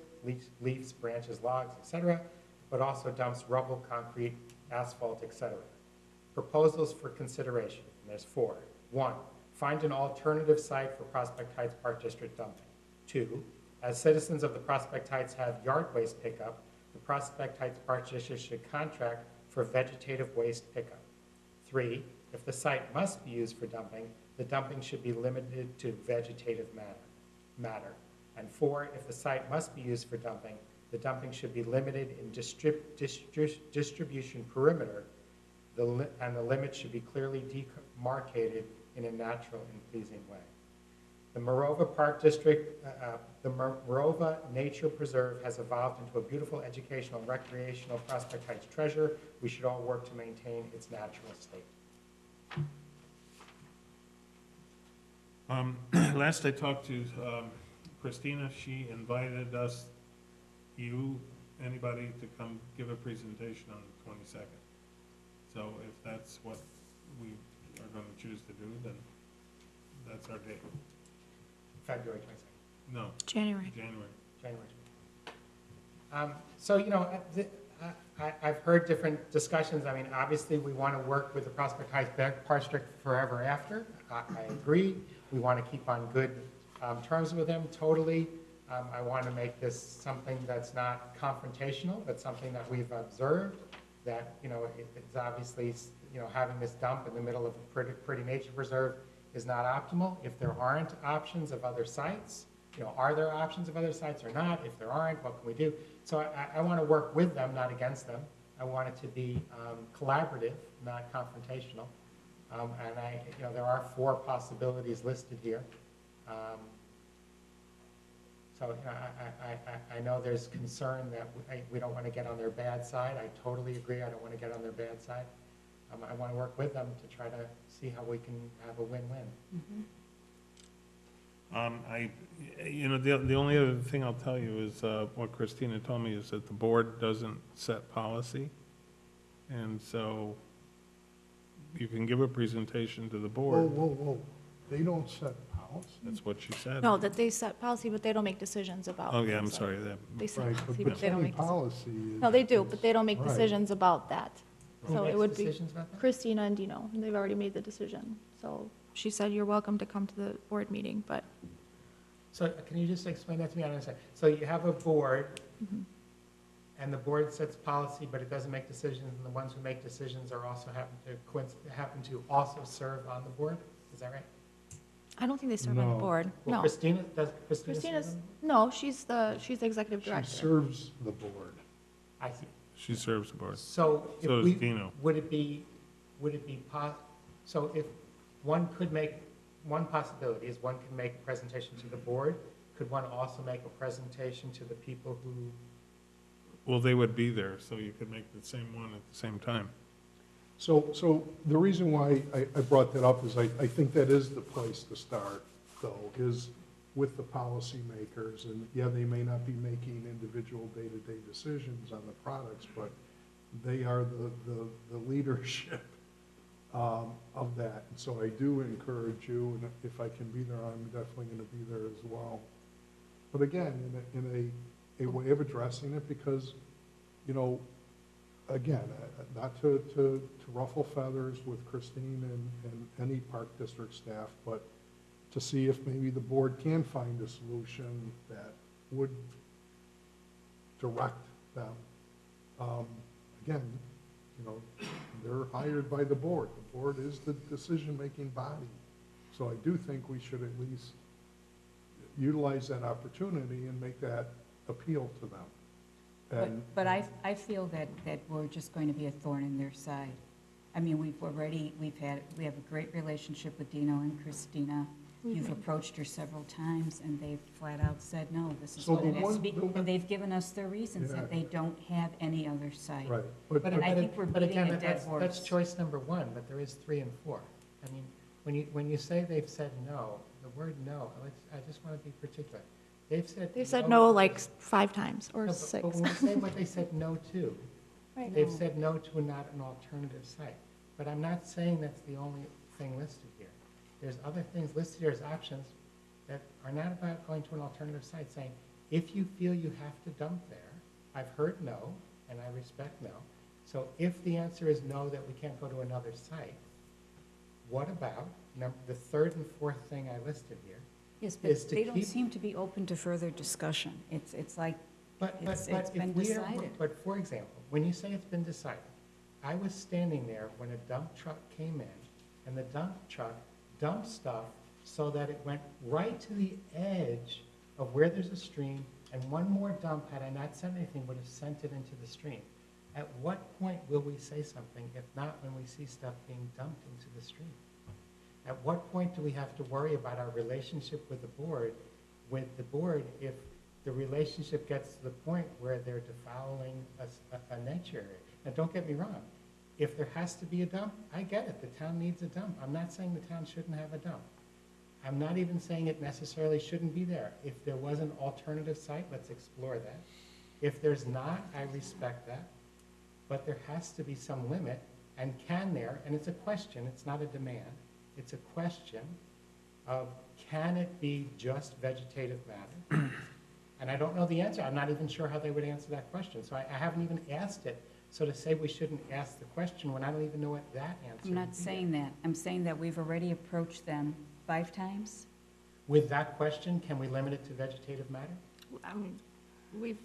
leaves, branches, logs, etc., but also dumps rubble, concrete, asphalt, etc. Proposals for consideration, and there's 4. 1, find an alternative site for Prospect Heights Park District dumping. 2, as citizens of the Prospect Heights have yard waste pickup, the Prospect Heights Park District should contract for vegetative waste pickup. 3, if the site must be used for dumping, the dumping should be limited to vegetative matter. And 4, if the site must be used for dumping, the dumping should be limited in distribution perimeter, and the limit should be clearly demarcated in a natural and pleasing way. The Morova Park District, the Morova Nature Preserve has evolved into a beautiful educational, recreational Prospect Heights treasure. We should all work to maintain its natural state. last I talked to Christina, she invited us, anybody, to come give a presentation on the 22nd. So if that's what we are going to choose to do, then that's our date. February 22nd. No, January. January. So, I've heard different discussions. I mean, obviously, we want to work with the Prospect Heights Park District forever after. I agree. We want to keep on good terms with them, totally. I want to make this something that's not confrontational, but something that we've observed, that, it's obviously, having this dump in the middle of a pretty nature preserve is not optimal. If there aren't options of other sites, are there options of other sites or not? If there aren't, what can we do? So I want to work with them, not against them. I want it to be collaborative, not confrontational. And there are 4 possibilities listed here. So I know there's concern that we don't want to get on their bad side. I totally agree. I don't want to get on their bad side. I want to work with them to try to see how we can have a win-win. Mm-hmm. The only other thing I'll tell you is what Christina told me is that the board doesn't set policy. And so you can give a presentation to the board. Whoa. They don't set policy. That's what she said. No, that they set policy, but they don't make decisions about. Oh, yeah, I'm things sorry. like- that- They set Right, policy, but but they don't setting make. policy is. No, they do, but they don't make Right. decisions about that. Who So it makes would be decisions about that? Christina and Dino, and they've already made the decision. So she said, you're welcome to come to the board meeting, but So can you just explain that to me? I don't understand. So you have a board, and the board sets policy, but it doesn't make decisions, and the ones who make decisions are also happen to also serve on the board? Is that right? I don't think they serve on the No. board, Well, no. Christina, does Christina serve Christina's, on no, she's the executive She director. serves the board. the- I see. She serves the board. So if So does we, Dino. would it be, so if one could make, one possibility is one can make a presentation to the board, could one also make a presentation to the people who, Well, they would be there, so you could make the same one at the same time. So the reason why I brought that up is I think that is the place to start, though, is with the policymakers. And yeah, they may not be making individual day-to-day decisions on the products, but they are the leadership of that. And so I do encourage you, and if I can be there, I'm definitely going to be there as well. But again, in a way of addressing it, because, you know, again, not to ruffle feathers with Christine and any park district staff, but to see if maybe the board can find a solution that would direct them. Again, you know, they're hired by the board. The board is the decision-making body. So I do think we should at least utilize that opportunity and make that appeal to them. And But I feel that we're just going to be a thorn in their side. I mean, we have a great relationship with Dino and Christina. You've approached her several times, and they've flat out said, no, this is So what the it has to be. one- And they've given us their reasons, that Yeah. they don't have any other site. Right. And I think we're but beating again, a dead that's horse. choice number one, but there is 3 and 4. I mean, when you say they've said no, the word no, I just want to be particular. They've said No like 5 times or No, 6. But when we say what they said no to, Right. they've said no to not an alternative site. But I'm not saying that's the only thing listed here. There's other things listed here as options that are not about going to an alternative site, saying, if you feel you have to dump there, I've heard no, and I respect no. So if the answer is no, that we can't go to another site, what about the 3rd and 4th thing I listed here? Yes, is but to they don't keep- seem to be open to further discussion. It's like, But It's if been we are- decided. But for example, when you say it's been decided, I was standing there when a dump truck came in, and the dump truck dumped stuff so that it went right to the edge of where there's a stream, and one more dump, had I not said anything, would have sent it into the stream. At what point will we say something, if not when we see stuff being dumped into the stream? At what point do we have to worry about our relationship with the board, if the relationship gets to the point where they're defouling a nature area? Now, don't get me wrong. If there has to be a dump, I get it. The town needs a dump. I'm not saying the town shouldn't have a dump. I'm not even saying it necessarily shouldn't be there. If there was an alternative site, let's explore that. If there's not, I respect that. But there has to be some limit, and can there, and it's a question, it's not a demand, it's a question of, can it be just vegetative matter? And I don't know the answer. I'm not even sure how they would answer that question. So I haven't even asked it. So to say we shouldn't ask the question when I don't even know what that answer I'm would not be. saying that. I'm saying that we've already approached them 5 times. With that question, can we limit it to vegetative matter? I mean, we've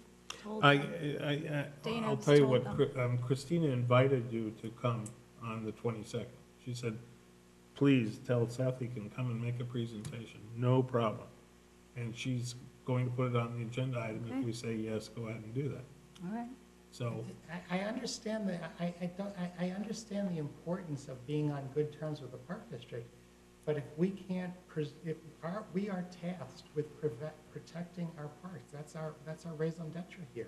told I'll Dana's tell you told what, Christina invited you to come on the 22nd. She said, please tell Seth he can come and make a presentation, no problem. And she's going to put it on the agenda item. Okay. If we say yes, go ahead and do that. All right. So, I understand that, I understand the importance of being on good terms with the park district, but if we can't, we are tasked with protecting our parks. That's our raison d'etre here.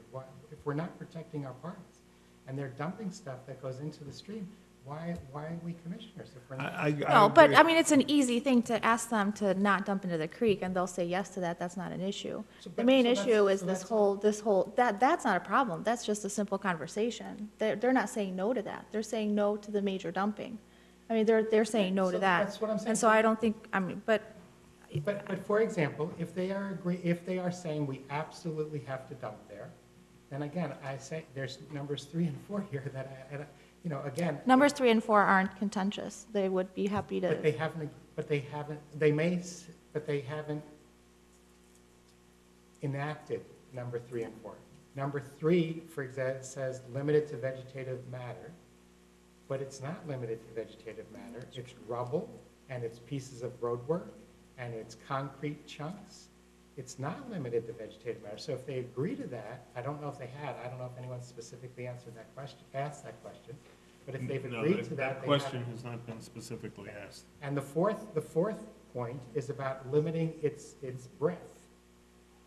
If we're not protecting our parks, and they're dumping stuff that goes into the stream, why are we commissioners if we're not? No, but agree. I mean, it's an easy thing to ask them to not dump into the creek, and they'll say yes to that. That's not an issue. So- The but- main so that's- issue is so this that's- whole, that's not a problem. That's just a simple conversation. They're not saying no to that. They're saying no to the major dumping. I mean, they're saying no So to that. that's what I'm saying. And so I don't think, I mean, but But for example, if they are saying we absolutely have to dump there, then again, I say, there's numbers 3 and 4 here that again. numbers 3 and 4 aren't contentious. They would be happy But they to, haven't, but they they haven't enacted number 3 and 4. Number 3, for example, says limited to vegetative matter, but it's not limited to vegetative matter. It's rubble, and it's pieces of roadwork, and it's concrete chunks. It's not limited to vegetative matter. So if they agree to that, I don't know if they had, I don't know if anyone specifically answered that question, asked that question, but if they've No, agreed to that, that they question have. has not been specifically asked. And the fourth point is about limiting its breadth.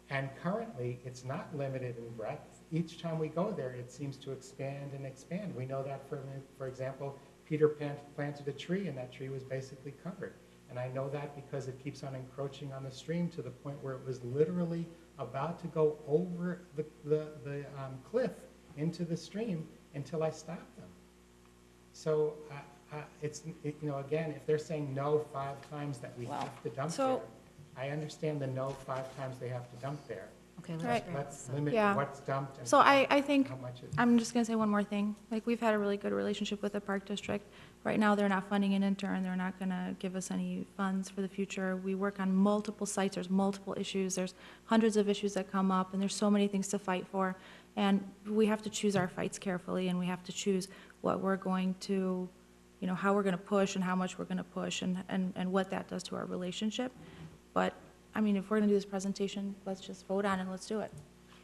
And currently, it's not limited in breadth. Each time we go there, it seems to expand and expand. We know that, for example, Peter planted a tree, and that tree was basically covered. And I know that because it keeps on encroaching on the stream to the point where it was literally about to go over the cliff into the stream until I stopped them. So again, if they're saying no 5 times that we have to dump there, I understand the no 5 times they have to dump there. Okay, Right. Let's limit Yeah. what's dumped and So I think, how much is. I'm just going to say one more thing. Like, we've had a really good relationship with the Park District. Right now, they're not funding an intern. They're not going to give us any funds for the future. We work on multiple sites. There's multiple issues. There's hundreds of issues that come up, and there's so many things to fight for. And we have to choose our fights carefully, and we have to choose what we're going to, how we're going to push and how much we're going to push and what that does to our relationship. But, I mean, if we're going to do this presentation, let's just vote on it and let's do it.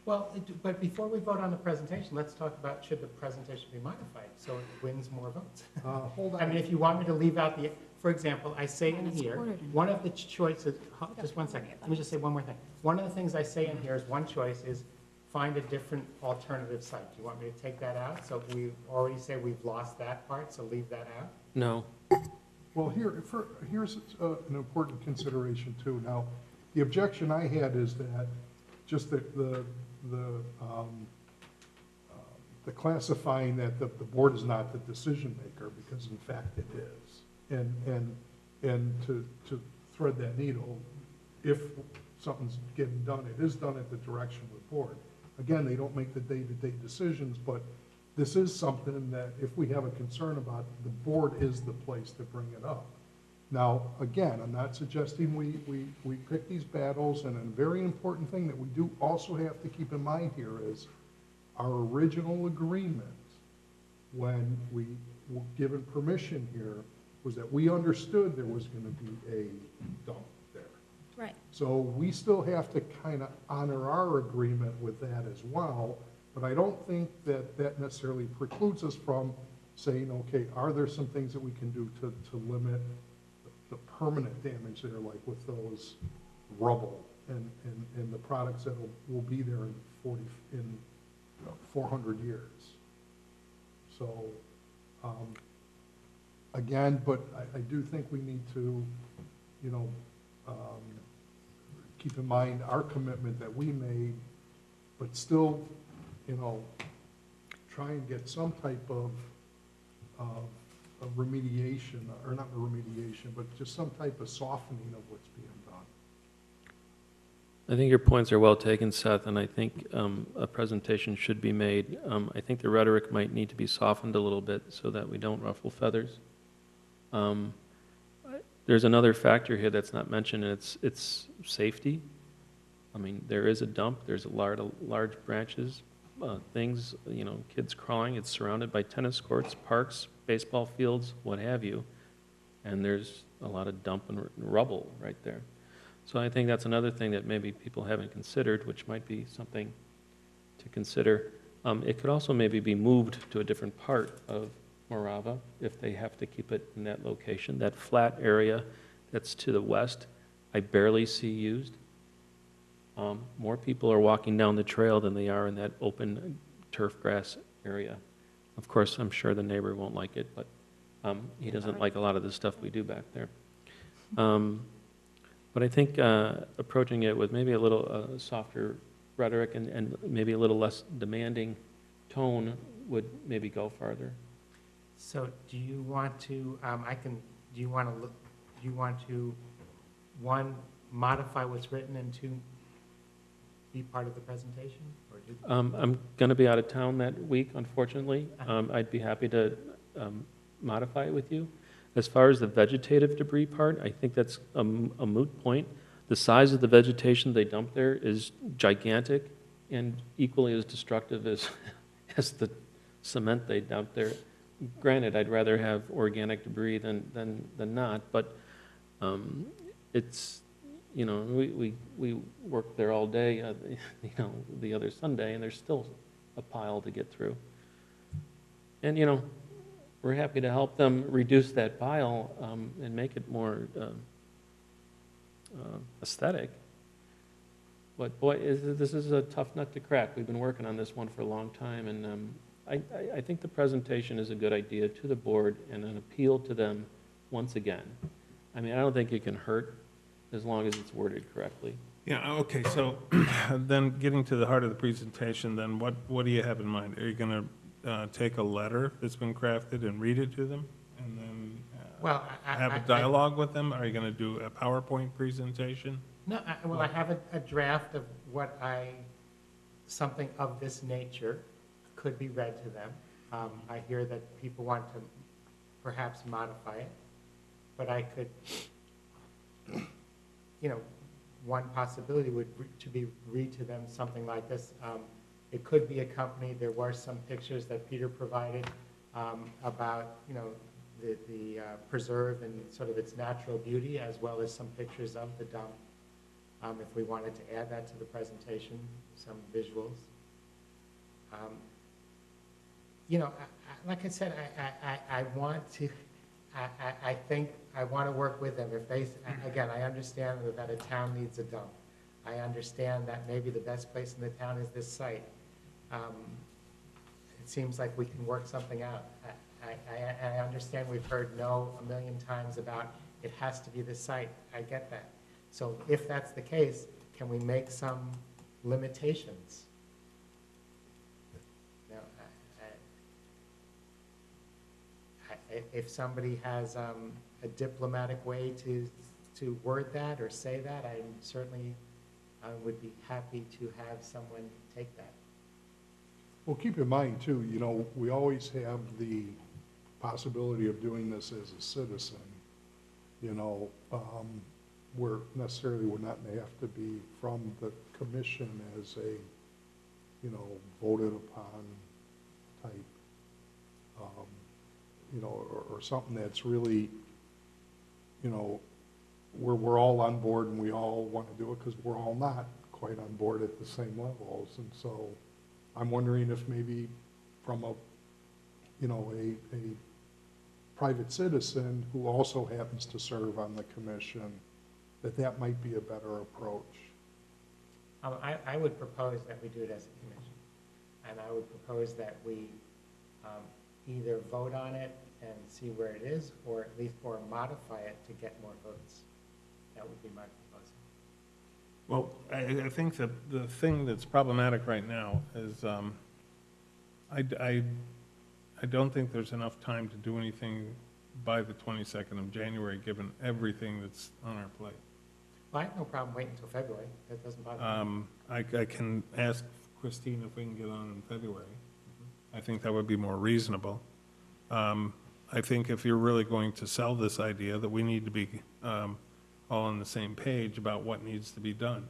Well, but before we vote on the presentation, let's talk about should the presentation be modified so it wins more votes? Hold on. I mean, if you want me to leave out for example, I say in it's here, ordered in- one of the choices, just one second, let me just say one more thing. One of the things I say in here is one choice is find a different alternative site. Do you want me to take that out? So we already say we've lost that part, so leave that out? No. Well, here's an important consideration too. Now, the objection I had is that just the classifying that the board is not the decision maker, because in fact it is. And to thread that needle, if something's getting done, it is done at the direction of the board. Again, they don't make the day-to-day decisions, but this is something that if we have a concern about, the board is the place to bring it up. Now, again, I'm not suggesting we pick these battles, and a very important thing that we do also have to keep in mind here is our original agreement when we were given permission here was that we understood there was going to be a dump there. Right. So we still have to kind of honor our agreement with that as well, but I don't think that that necessarily precludes us from saying, okay, are there some things that we can do to limit the permanent damage there, like with those rubble and the products that will be there in 400 years. So, again, but I do think we need to, keep in mind our commitment that we made, but still, try and get some type of remediation, or not remediation, but just some type of softening of what's being done. I think your points are well taken, Seth, and I think a presentation should be made. I think the rhetoric might need to be softened a little bit so that we don't ruffle feathers. There's another factor here that's not mentioned, and it's safety. I mean, there is a dump, there's a large branches, things, kids crawling. It's surrounded by tennis courts, parks, baseball fields, what have you, and there's a lot of dump and rubble right there. So I think that's another thing that maybe people haven't considered, which might be something to consider. It could also maybe be moved to a different part of Morava if they have to keep it in that location. That flat area that's to the west, I barely see used. More people are walking down the trail than they are in that open turf grass area. Of course, I'm sure the neighbor won't like it, but he doesn't like a lot of the stuff we do back there. But I think approaching it with maybe a little softer rhetoric and maybe a little less demanding tone would maybe go farther. So do you want to, do you want to, one, modify what's written, and two, be part of the presentation? Or do I'm going to be out of town that week, unfortunately. I'd be happy to modify it with you. As far as the vegetative debris part, I think that's a moot point. The size of the vegetation they dump there is gigantic. and equally as destructive as, as the cement they dumped there. Granted, I'd rather have organic debris than not, but it's, you know, we worked there all day, you know, the other Sunday, and there's still a pile to get through. And, you know, we're happy to help them reduce that pile and make it more aesthetic. But boy, this is a tough nut to crack. We've been working on this one for a long time, and I think the presentation is a good idea to the board and an appeal to them once again. I mean, I don't think it can hurt as long as it's worded correctly. Yeah, okay, so then getting to the heart of the presentation, then what do you have in mind? Are you going to take a letter that's been crafted and read it to them? And then Well, have a dialogue with them? Are you going to do a PowerPoint presentation? No, well, I have a draft of what something of this nature could be read to them. I hear that people want to perhaps modify it, but I could, you know, one possibility would to be read to them something like this. It could be accompanied, there were some pictures that Peter provided about, you know, the preserve and sort of its natural beauty, as well as some pictures of the dump. If we wanted to add that to the presentation, some visuals. You know, like I said, I want to, I think I want to work with them. If they, again, I understand that a town needs a dump. I understand that maybe the best place in the town is this site. It seems like we can work something out. I understand we've heard no a million times about it has to be this site. I get that. So if that's the case, can we make some limitations? Now, if somebody has a diplomatic way to word that or say that, I certainly would be happy to have someone take that. Well, keep in mind too, you know, we always have the possibility of doing this as a citizen, you know, where necessarily we're not going to have to be from the commission as a, you know, voted upon type, you know, or something that's really, you know, where we're all on board and we all want to do it, because we're all not quite on board at the same levels. And so I'm wondering if maybe from a, you know, a private citizen who also happens to serve on the commission, that might be a better approach. I would propose that we do it as a commission. And I would propose that we either vote on it and see where it is, or at least, or modify it to get more votes. That would be my proposal. Well, I think that the thing that's problematic right now is I don't think there's enough time to do anything by the 22nd of January, given everything that's on our plate. Well, I have no problem waiting until February. That doesn't bother me. I can ask Christine if we can get on in February. I think that would be more reasonable. I think if you're really going to sell this idea, that we need to be all on the same page about what needs to be done.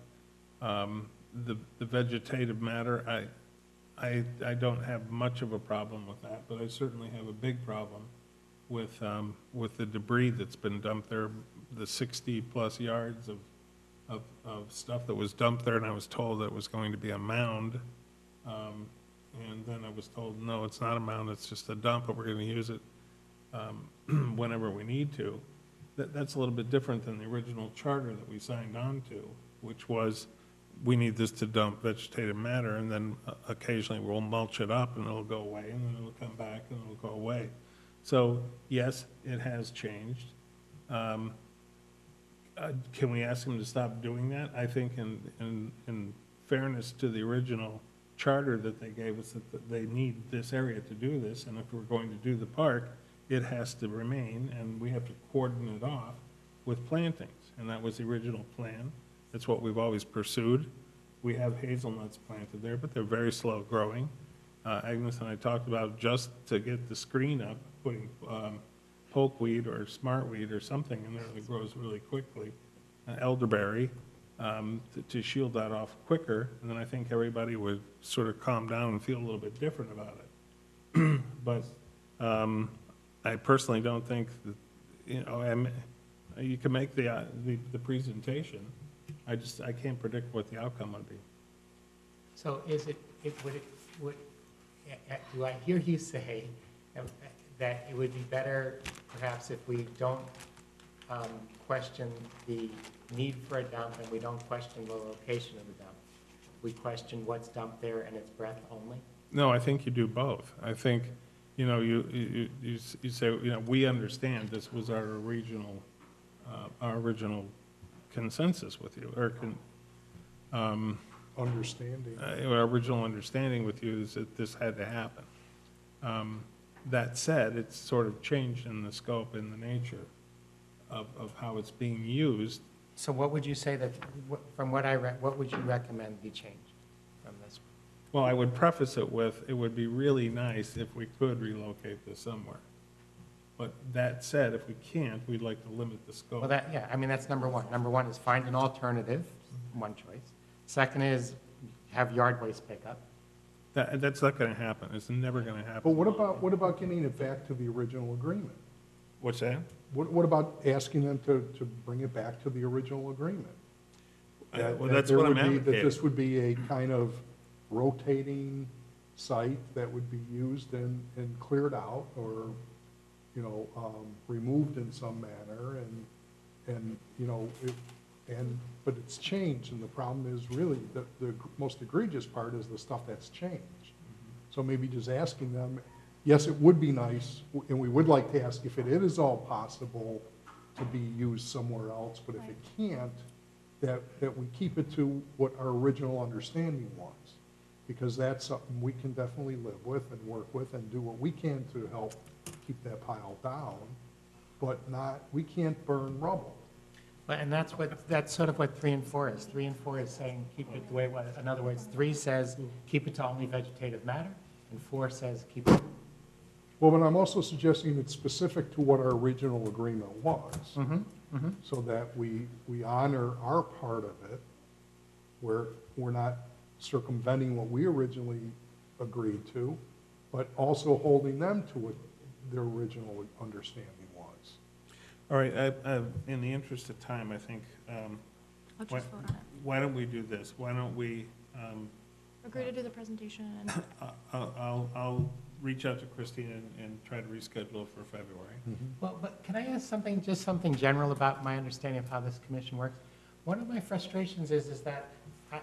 The vegetative matter, I don't have much of a problem with that, but I certainly have a big problem with the debris that's been dumped there, the 60-plus yards of stuff that was dumped there, and I was told that it was going to be a mound. And then I was told, no, it's not a mound, it's just a dump, but we're going to use it whenever we need to. That's a little bit different than the original charter that we signed on to, which was, we need this to dump vegetative matter, and then occasionally we'll mulch it up and it'll go away, and then it'll come back and it'll go away. So, yes, it has changed. Can we ask them to stop doing that? I think in fairness to the original charter that they gave us, that they need this area to do this, and if we're going to do the park, it has to remain, and we have to cordon it off with plantings, and that was the original plan. That's what we've always pursued. We have hazelnuts planted there, but they're very slow growing. Agnes and I talked about, just to get the screen up, putting pokeweed or smartweed or something in there that grows really quickly. Elderberry, to shield that off quicker, and then I think everybody would sort of calm down and feel a little bit different about it. But I personally don't think that, you can make the presentation. I can't predict what the outcome would be. So do I hear you say that it would be better perhaps if we don't question the need for a dump and we don't question the location of the dump? We question what's dumped there and its breadth only? No, I think you do both. I think, you say, we understand this was our original consensus with you, or Understanding. our original understanding with you is that this had to happen. That said, it's sort of changed in the scope and the nature of how it's being used. So what would you say that, from what I read, what would you recommend be changed from this? Well, I would preface it with, it would be really nice if we could relocate this somewhere. But that said, if we can't, we'd like to limit the scope. Well, that's number one. Number one is find an alternative, one choice. Second is have yard waste pickup. That's not going to happen. It's never going to happen. But what about getting it back to the original agreement? What's that? What about asking them to bring it back to the original agreement? Well, that's what I'm advocating. That this would be a kind of rotating site that would be used and cleared out, or, removed in some manner, but it's changed, and the problem is really, the most egregious part is the stuff that's changed. So maybe just asking them, yes, it would be nice, and we would like to ask if it is all possible to be used somewhere else, but if it can't, that we keep it to what our original understanding was. Because that's something we can definitely live with and work with and do what we can to help keep that pile down, but we can't burn rubble. And that's sort of what 3 and 4 is. 3 and 4 is saying keep it the way it was. In other words, 3 says keep it to only vegetative matter, and 4 says keep it. Well, but I'm also suggesting it's specific to what our original agreement was, so that we honor our part of it, where we're not circumventing what we originally agreed to, but also holding them to what their original understanding was. All right, in the interest of time, I think, I'll just vote on it. why don't we do this? Why don't we, Agree to do the presentation and I'll reach out to Christine and try to reschedule it for February. Well, but can I ask something, just something general about my understanding of how this commission works? One of my frustrations is that I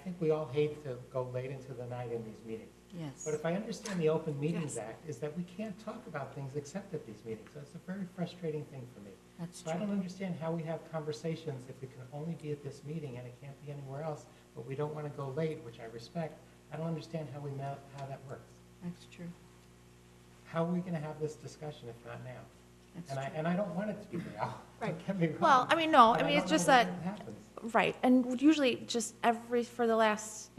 think we all hate to go late into the night in these meetings. Yes. But if I understand the Open Meetings Act, is that we can't talk about things except at these meetings. So it's a very frustrating thing for me. That's So I don't true. understand how we have conversations if it can only be at this meeting and it can't be anywhere else, but we don't want to go late, which I respect. I don't understand how that works. That's true. How are we going to have this discussion if not now? That's true. And I don't want it to be now. Right. Don't get me wrong. Well, I mean, no, I mean, it's just that, But I don't know when it happens. right, and usually just for the last,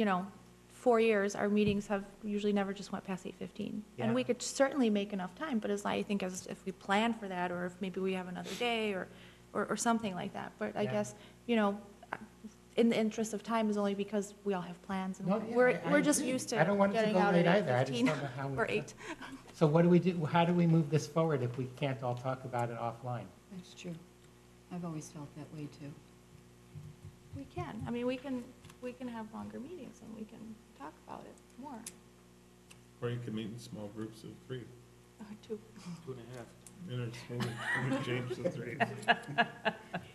4 years, our meetings have usually never just went past 8:15. Yeah. And we could certainly make enough time, but I think if we plan for that, or if maybe we have another day, or something like that. But I Yeah. guess, in the interest of time is only because we all have plans, and No, yeah, we're just agree. used to I don't want it to getting go out late at either. I just 8:15 don't know how we or can. 8. So what do we do, how do we move this forward if we can't all talk about it offline? That's true. I've always felt that way, too. We can, I mean, we can have longer meetings, and we can talk about it more, Or you can meet in small groups of 3. or 2. 2.5. James of 3.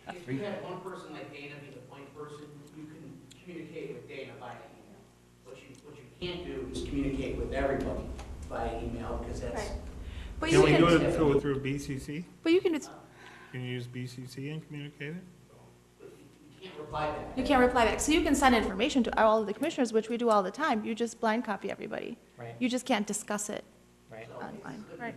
If you have one person like Dana be the point person, you can communicate with Dana via email. What you can't do is communicate with everybody via email, because that's. Right. But Can you we do can, it through BCC? but you can, Can you use BCC and communicate it? You can't reply back. you can't reply back, so you can send information to all of the commissioners, which we do all the time, you just blind copy everybody. Right, You just can't discuss it right. online, right?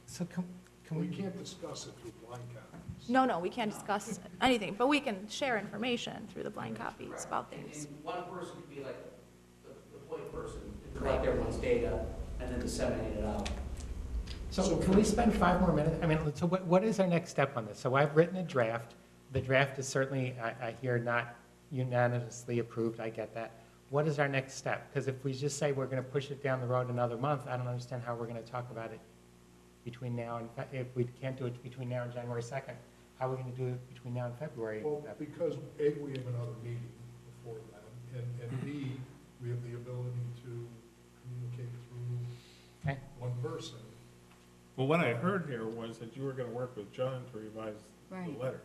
So can We we, can't discuss it through blind copies. No, we can't discuss anything, but we can share information through the blind copies about things. And one person could be like the point person, to collect everyone's data and then disseminate it out. so can we spend 5 more minutes? I mean, so what is our next step on this? So I've written a draft. the draft is certainly, I hear, not unanimously approved, I get that. What is our next step? Because if we just say we're going to push it down the road another month, I don't understand how we're going to talk about it between now and, if we can't do it between now and January 2nd, how are we going to do it between now and February? Well, because A, we have another meeting before then, and B, we have the ability to communicate through Okay. one person. Well, what I heard here was that you were gonna work with John to revise Right. the letter.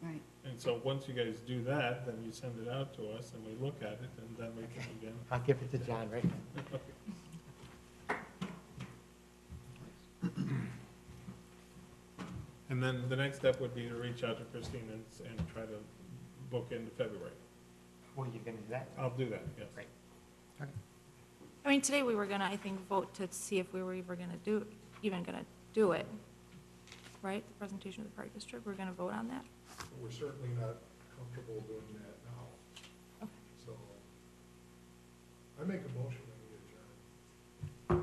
Right. And so once you guys do that, then you send it out to us and we look at it and then we can begin. I'll give it to John right now. And then the next step would be to reach out to Christine and try to book into February. Well, you're going to do that? I'll do that, yes. Great. I mean, today we were gonna, I think, vote to see if we were even gonna do it, right? The presentation of the Park District, we're gonna vote on that? But we're certainly not comfortable doing that now. Okay. So I make a motion that we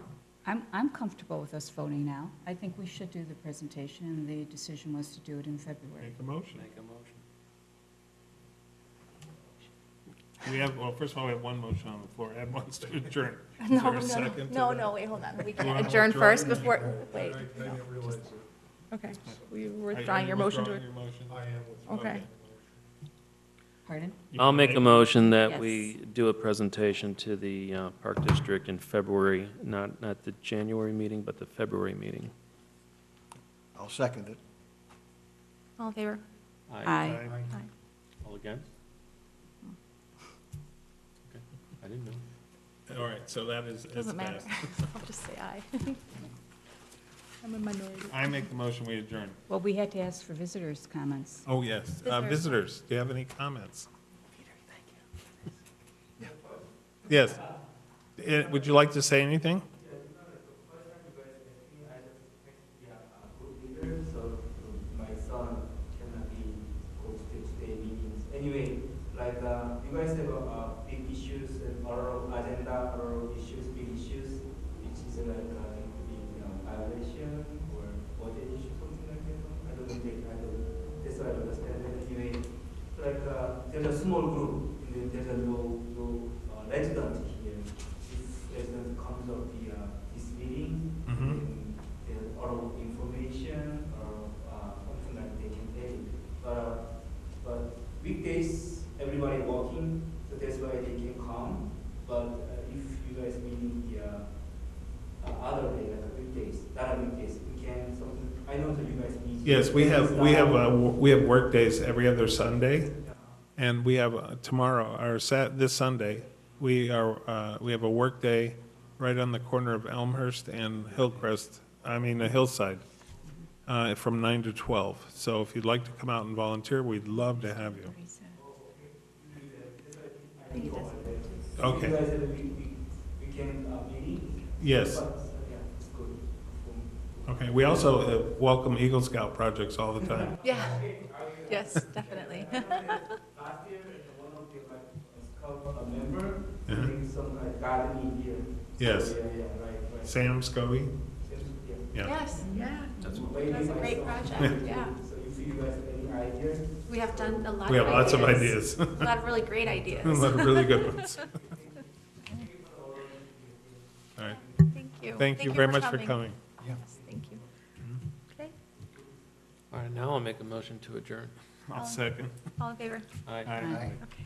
adjourn. I'm comfortable with us voting now. I think we should do the presentation, and the decision was to do it in February. Make a motion. Make a motion. We have, well, first of all, we have one motion on the floor. Ed wants to adjourn. Is No, there a no, second to no, that? no, wait, hold on, we wanna can't adjourn withdraw first your before, motion? wait. I didn't realize it. Okay, we Are were you withdrawing your motion to, withdrawing your motion? I am with. Okay. Pardon? You I'll can make a motion that Yes. we do a presentation to the Park District in February, not the January meeting, but the February meeting. I'll second it. all in favor? Aye. Aye. All against? Okay, I didn't know. All right, so that is, it's Doesn't matter, passed. I'll just say aye. I'm a minority. I make the motion, we adjourn. Well, we had to ask for visitors' comments. Oh, yes. Visitors. Visitors, do you have any comments? Yes. Would you like to say anything? So my son cannot be go to today meetings. Anyway, like you guys have big issues and a lot of agenda, a lot of issues, big issues, which is like including violation or budget issue, something like that. I don't think that's what I understand. But anyway, like there's a small group, and then there's a no resident here. This resident comes up this meeting. Mhm. And there's a lot of information or something like they can pay. But weekdays, everybody working, so that's why they can come. But if you guys meeting the other day, like weekdays, not weekdays, we can something. I know that you guys meet. Yes, we have work days every other Sunday, and we have tomorrow, this Sunday, we have a work day right on the corner of Elmhurst and Hillside, from 9 to 12. So if you'd like to come out and volunteer, we'd love to have you. Okay. You guys have a weekend meeting. Yes. But, yeah, it's good. Okay, we also welcome Eagle Scout projects all the time. Yeah, yes, definitely. Last year, one of the scout member Uh-huh. doing some gardening here. Yes. So, yeah, right. Sam Scovey? Yeah. Yeah. Yes, yeah, That's that's a great project, yeah. So if you guys have any ideas, We have done a lot of ideas. We have lots of ideas. A lot of really great ideas. A lot of really good ones. All right, Thank you. thank you very much for coming. Yes, thank you. Okay, All right, now I'll make a motion to adjourn. I'll second. all in favor? Aye. Aye. Okay.